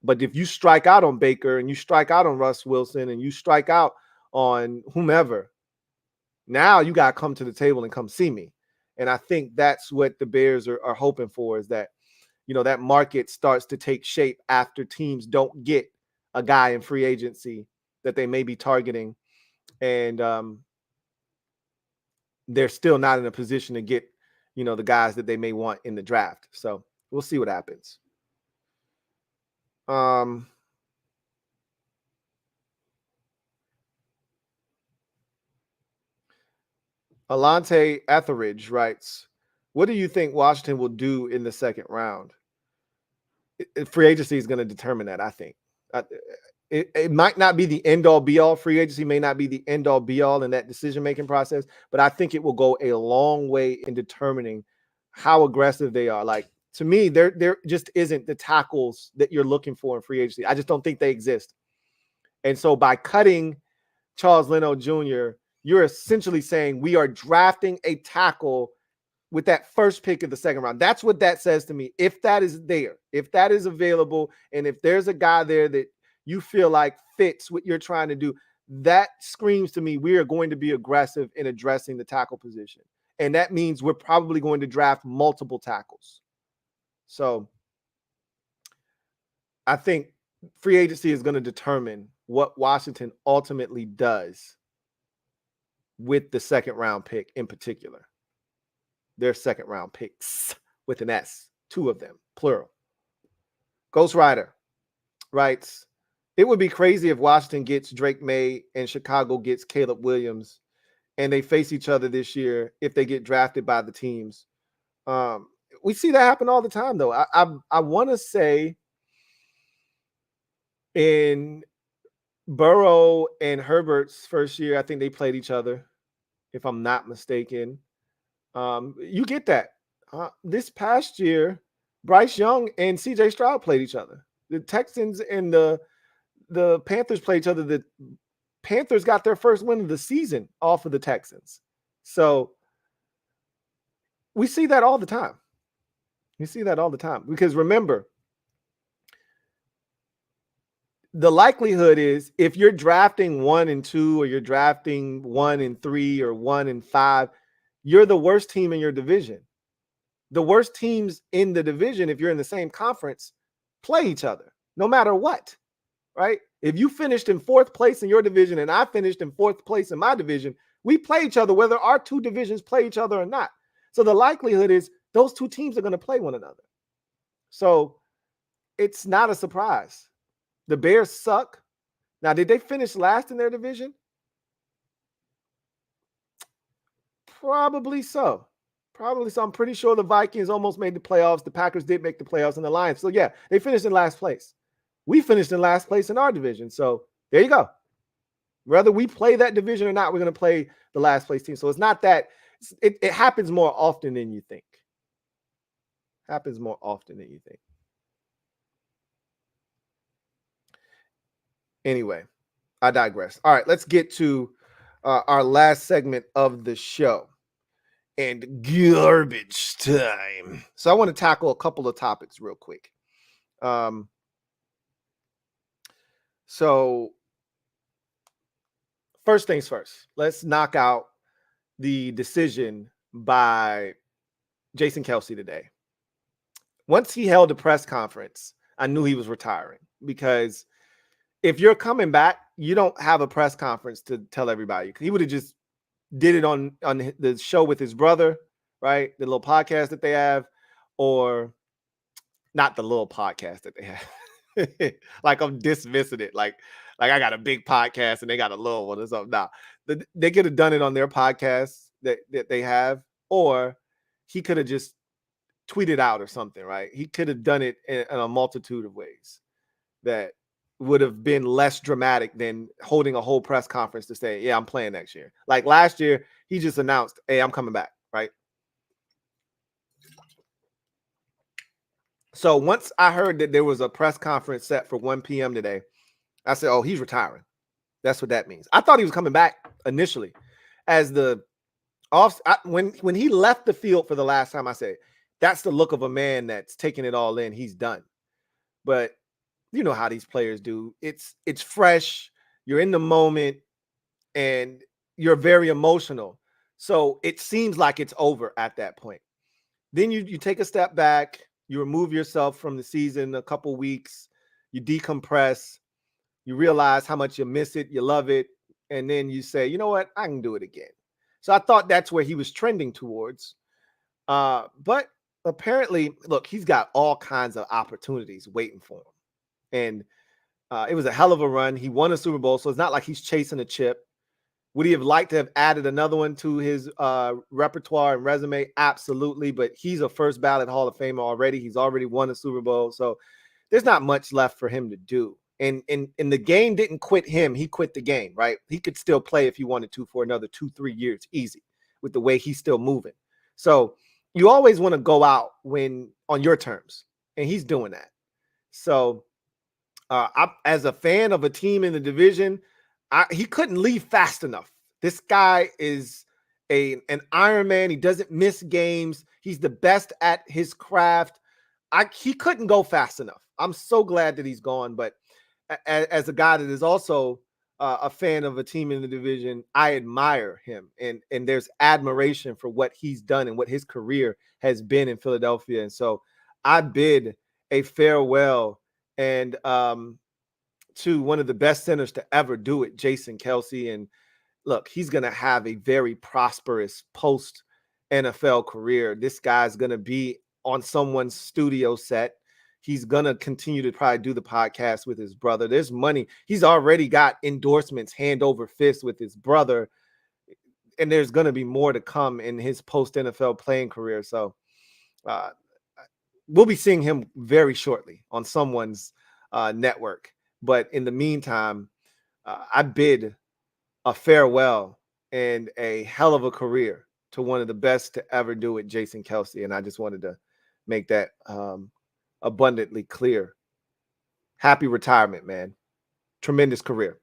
But if you strike out on Baker and you strike out on Russ Wilson and you strike out on whomever, now you got to come to the table and come see me. And I think that's what the Bears are hoping for, is that, you know, that market starts to take shape after teams don't get a guy in free agency that they may be targeting. And they're still not in a position to get, you know, the guys that they may want in the draft. So we'll see what happens. Alante Etheridge writes, what do you think Washington will do in the second round? Free agency is going to determine that, I think. It might not be the end-all, be-all. Free agency may not be the end-all, be-all in that decision-making process, but I think it will go a long way in determining how aggressive they are. Like, to me, there just isn't the tackles that you're looking for in free agency. I just don't think they exist. And so by cutting Charles Leno Jr., you're essentially saying we are drafting a tackle with that first pick of the second round. That's what that says to me. If that is there, if that is available, and if there's a guy there that you feel like fits what you're trying to do, that screams to me we are going to be aggressive in addressing the tackle position. And that means we're probably going to draft multiple tackles. So I think free agency is going to determine what Washington ultimately does with the second round pick in particular. Their second round picks with an S, 2 of them, plural. Ghost Rider writes, it would be crazy if Washington gets Drake May and Chicago gets Caleb Williams and they face each other this year if they get drafted by the teams. We see that happen all the time, though. I want to say in Burrow and Herbert's first year, I think they played each other, if I'm not mistaken. You get that. This past year, Bryce Young and CJ Stroud played each other. The Texans and the Panthers played each other. The Panthers got their first win of the season off of the Texans. So we see that all the time. You see that all the time. Because remember, the likelihood is if you're drafting 1 and 2, or you're drafting 1 and 3, or 1 and 5, you're the worst team in your division. The worst teams in the division, if you're in the same conference, play each other, no matter what, right? If you finished in 4th place in your division and I finished in 4th place in my division, we play each other whether our 2 divisions play each other or not. So the likelihood is those 2 teams are going to play one another. So it's not a surprise. The Bears suck. Now, did they finish last in their division? Probably so. Probably so. I'm pretty sure the Vikings almost made the playoffs. The Packers did make the playoffs, and the Lions. So, yeah, they finished in last place. We finished in last place in our division. So, there you go. Whether we play that division or not, we're going to play the last place team. So, it's not that It happens more often than you think. Happens more often than you think. Anyway, I digress. All right, let's get to our last segment of the show and garbage time. So I want to tackle a couple of topics real quick. So first things first, let's knock out the decision by Jason Kelce today. Once he held a press conference, I knew he was retiring, because if you're coming back, you don't have a press conference to tell everybody. He would have just did it on the show with his brother, right? The little podcast that they have, or not the little podcast that they have. Like, I'm dismissing it. Like I got a big podcast and they got a little one or something. Now, they could have done it on their podcast that they have, or he could have just tweeted out or something, right? He could have done it in a multitude of ways that would have been less dramatic than holding a whole press conference to say, yeah, I'm playing next year. Like last year, he just announced, hey, I'm coming back, right? So once I heard that there was a press conference set for 1 p.m. today, I said, oh, he's retiring. That's what that means. I thought he was coming back initially as the off. When he left the field for the last time, I said, that's the look of a man that's taking it all in. He's done. But you know how these players do. It's fresh. You're in the moment and you're very emotional. So it seems like it's over at that point. Then you take a step back, you remove yourself from the season a couple weeks, you decompress, you realize how much you miss it, you love it, and then you say, you know what, I can do it again. So I thought that's where he was trending towards. But apparently, look, he's got all kinds of opportunities waiting for him. And it was a hell of a run. He won a Super Bowl, so it's not like he's chasing a chip. Would he have liked to have added another one to his repertoire and resume? Absolutely, but he's a first ballot Hall of Famer already. He's already won a Super Bowl, so there's not much left for him to do. And the game didn't quit him. He quit the game, right? He could still play if he wanted to for another 2-3 years, easy, with the way he's still moving. So you always want to go out when on your terms, and he's doing that. So as a fan of a team in the division, he couldn't leave fast enough. This guy is an Iron Man. He doesn't miss games. He's the best at his craft. He couldn't go fast enough. I'm so glad that he's gone. But as a guy that is also a fan of a team in the division, I admire him. And there's admiration for what he's done and what his career has been in Philadelphia. And so I bid a farewell and to one of the best centers to ever do it, Jason Kelce. And look, he's going to have a very prosperous post NFL career. This guy's going to be on someone's studio set. He's going to continue to probably do the podcast with his brother. There's money. He's already got endorsements hand over fist with his brother. And there's going to be more to come in his post NFL playing career. So we'll be seeing him very shortly on someone's network. But in the meantime, I bid a farewell and a hell of a career to one of the best to ever do it, Jason Kelce. And I just wanted to make that abundantly clear. Happy retirement, man. Tremendous career.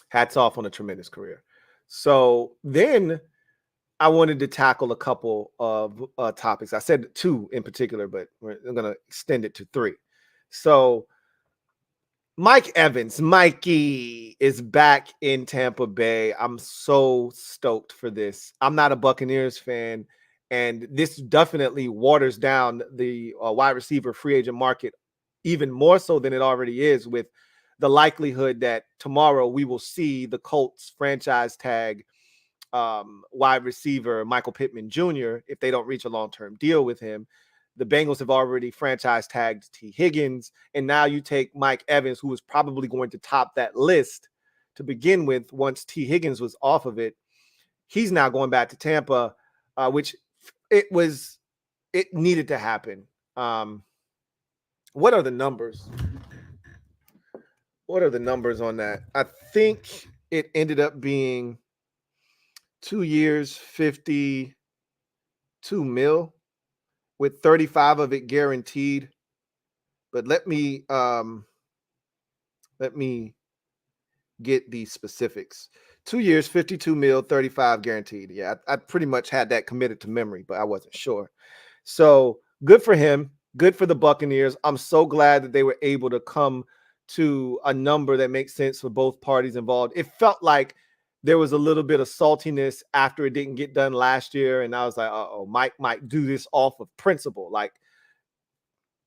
Hats off on a tremendous career. So then I wanted to tackle a couple of topics. I said 2 in particular, but we're going to extend it to 3. So Mike Evans, Mikey, is back in Tampa Bay. I'm so stoked for this. I'm not a Buccaneers fan, and this definitely waters down the wide receiver free agent market even more so than it already is, with the likelihood that tomorrow we will see the Colts franchise tag wide receiver Michael Pittman Jr. if they don't reach a long-term deal with him. The Bengals have already franchise tagged T. Higgins, and now you take Mike Evans, who was probably going to top that list to begin with once T. Higgins was off of it. He's now going back to Tampa, which it needed to happen. What are the numbers? What are the numbers on that? I think it ended up being 2 years, 52 mil, with 35 of it guaranteed. But let me get these specifics. 2 years, 52 mil, 35 guaranteed. Yeah, I pretty much had that committed to memory, but I wasn't sure. So good for him. Good for the Buccaneers. I'm so glad that they were able to come to a number that makes sense for both parties involved. It felt like there was a little bit of saltiness after it didn't get done last year. And I was like, oh, Mike might do this off of principle. Like,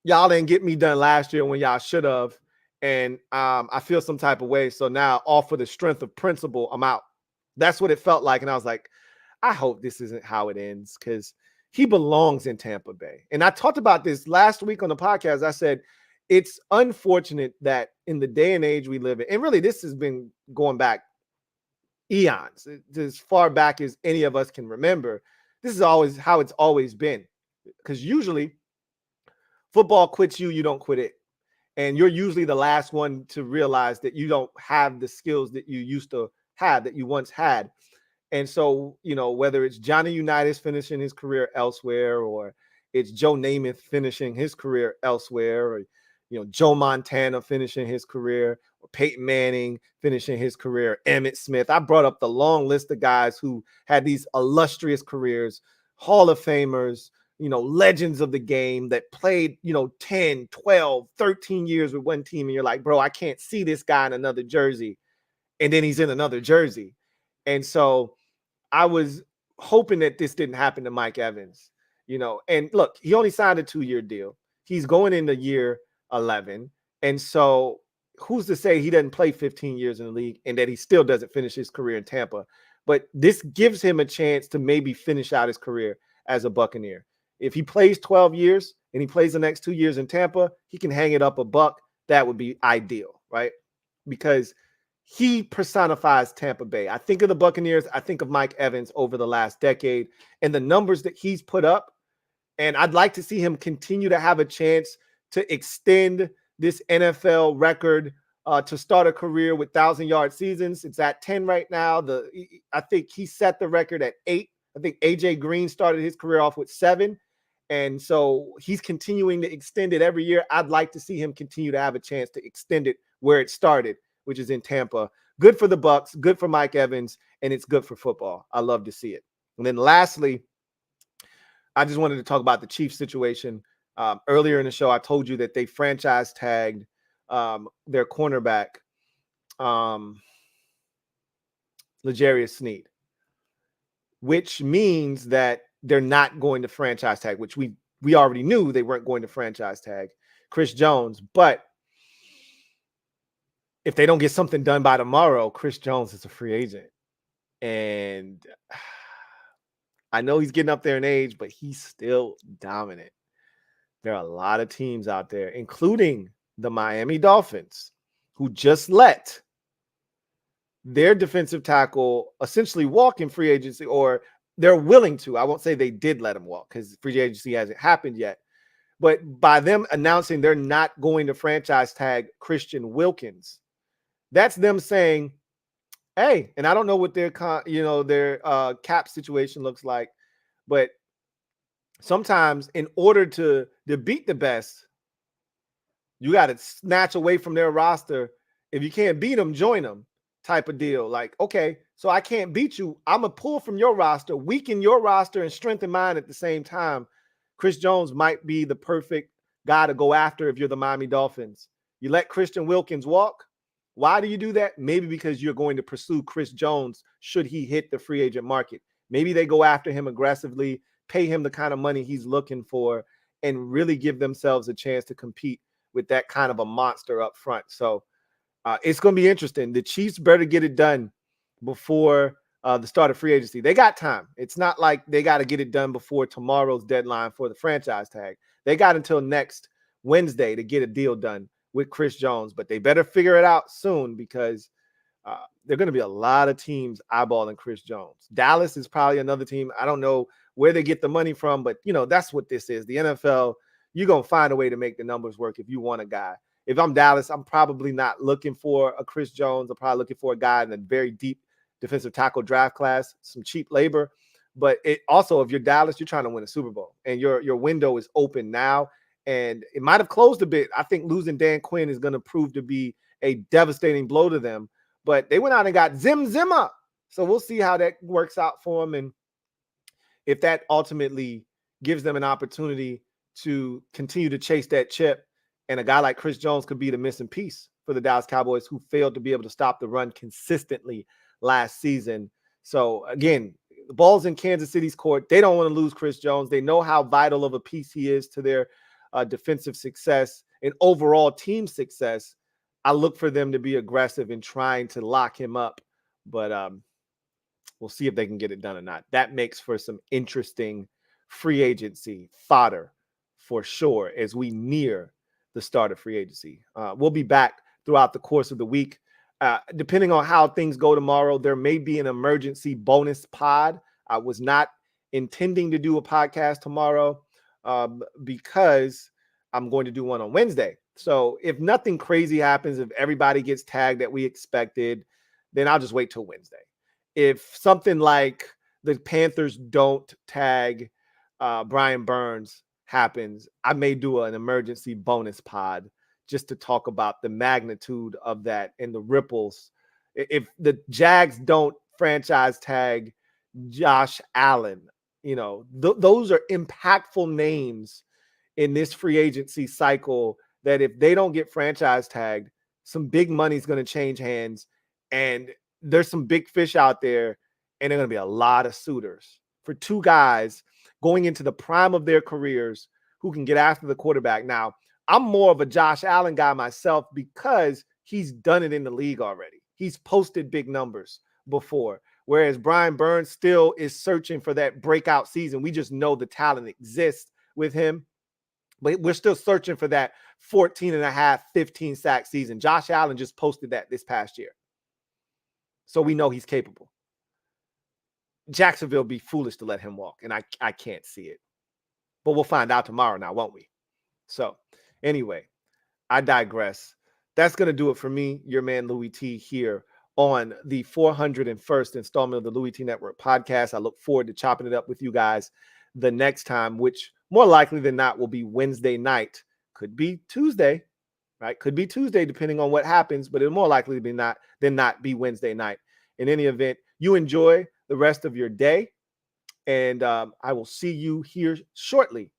y'all didn't get me done last year when y'all should have. And I feel some type of way. So now, off of the strength of principle, I'm out. That's what it felt like. And I was like, I hope this isn't how it ends, because he belongs in Tampa Bay. And I talked about this last week on the podcast. I said, it's unfortunate that in the day and age we live in, and really this has been going back eons, as far back as any of us can remember. This is always how it's always been, because usually football quits you, you don't quit it. And you're usually the last one to realize that you don't have the skills that you used to have, that you once had. And so, whether it's Johnny Unitas finishing his career elsewhere, or it's Joe Namath finishing his career elsewhere, or, Joe Montana finishing his career, or Peyton Manning finishing his career, Emmitt Smith. I brought up the long list of guys who had these illustrious careers, Hall of Famers, legends of the game that played, 10, 12, 13 years with one team. And you're like, bro, I can't see this guy in another jersey. And then he's in another jersey. And so I was hoping that this didn't happen to Mike Evans, and look, he only signed a 2-year deal. He's going into year 11. And so who's to say he doesn't play 15 years in the league and that he still doesn't finish his career in Tampa? But this gives him a chance to maybe finish out his career as a Buccaneer. If he plays 12 years and he plays the next 2 years in Tampa, he can hang it up a buck. That would be ideal, right? Because he personifies Tampa Bay. I think of the Buccaneers. I think of Mike Evans over the last decade and the numbers that he's put up. And I'd like to see him continue to have a chance to extend this NFL record to start a career with 1,000-yard seasons. It's at 10 right now. I think he set the record at 8. I think A.J. Green started his career off with 7. And so he's continuing to extend it every year. I'd like to see him continue to have a chance to extend it where it started, which is in Tampa. Good for the Bucks, good for Mike Evans, and it's good for football. I love to see it. And then lastly, I just wanted to talk about the Chiefs situation. Earlier in the show, I told you that they franchise tagged their cornerback, L'Jarius Sneed, which means that they're not going to franchise tag, which we already knew they weren't going to franchise tag Chris Jones. But if they don't get something done by tomorrow, Chris Jones is a free agent. And I know he's getting up there in age, but he's still dominant. There are a lot of teams out there, including the Miami Dolphins, who just let their defensive tackle essentially walk in free agency, or they're willing to. I won't say they did let him walk because free agency hasn't happened yet. But by them announcing they're not going to franchise tag Christian Wilkins, that's them saying, hey, and I don't know what their cap situation looks like, but sometimes in order to beat the best, you got to snatch away from their roster. If you can't beat them, join them type of deal. Like, okay, so I can't beat you. I'm going to pull from your roster, weaken your roster, and strengthen mine at the same time. Chris Jones might be the perfect guy to go after if you're the Miami Dolphins. You let Christian Wilkins walk. Why do you do that? Maybe because you're going to pursue Chris Jones should he hit the free agent market. Maybe they go after him aggressively, pay him the kind of money he's looking for, and really give themselves a chance to compete with that kind of a monster up front. So it's going to be interesting. The Chiefs better get it done before the start of free agency. They got time. It's not like they got to get it done before tomorrow's deadline for the franchise tag. They got until next Wednesday to get a deal done with Chris Jones, but they better figure it out soon because there are going to be a lot of teams eyeballing Chris Jones. Dallas is probably another team. I don't know where they get the money from, but that's what this is. The NFL, you're going to find a way to make the numbers work if you want a guy. If I'm Dallas, I'm probably not looking for a Chris Jones. I'm probably looking for a guy in a very deep defensive tackle draft class, some cheap labor. But it also, if you're Dallas, you're trying to win a Super Bowl, and your window is open now. And it might have closed a bit. I think losing Dan Quinn is going to prove to be a devastating blow to them. But they went out and got Zimmer. So we'll see how that works out for them. And if that ultimately gives them an opportunity to continue to chase that chip, and a guy like Chris Jones could be the missing piece for the Dallas Cowboys, who failed to be able to stop the run consistently last season. So again, the ball's in Kansas City's court. They don't want to lose Chris Jones. They know how vital of a piece he is to their defensive success and overall team success. I look for them to be aggressive in trying to lock him up, but we'll see if they can get it done or not. That makes for some interesting free agency fodder for sure as we near the start of free agency. We'll be back throughout the course of the week. Depending on how things go tomorrow, there may be an emergency bonus pod. I was not intending to do a podcast tomorrow because I'm going to do one on Wednesday. So if nothing crazy happens, if everybody gets tagged that we expected, then I'll just wait till Wednesday. If something like the Panthers don't tag Brian Burns happens, I may do an emergency bonus pod just to talk about the magnitude of that and the ripples. If the Jags don't franchise tag Josh Allen, those are impactful names in this free agency cycle that if they don't get franchise tagged, some big money is going to change hands. And there's some big fish out there, and there are going to be a lot of suitors for two guys going into the prime of their careers who can get after the quarterback. Now, I'm more of a Josh Allen guy myself because he's done it in the league already. He's posted big numbers before, whereas Brian Burns still is searching for that breakout season. We just know the talent exists with him, but we're still searching for that 14 and a half, 15 sack season. Josh Allen just posted that this past year. So we know he's capable. Jacksonville be foolish to let him walk, and I can't see it. But we'll find out tomorrow now, won't we? So anyway, I digress. That's going to do it for me, your man Louie T, here on the 401st installment of the Louie T Network podcast. I look forward to chopping it up with you guys the next time, which more likely than not will be Wednesday night. Could be Tuesday, right? Could be Tuesday, depending on what happens, but it'll more likely be not be Wednesday night. In any event, you enjoy the rest of your day, and I will see you here shortly.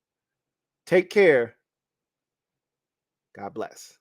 Take care. God bless.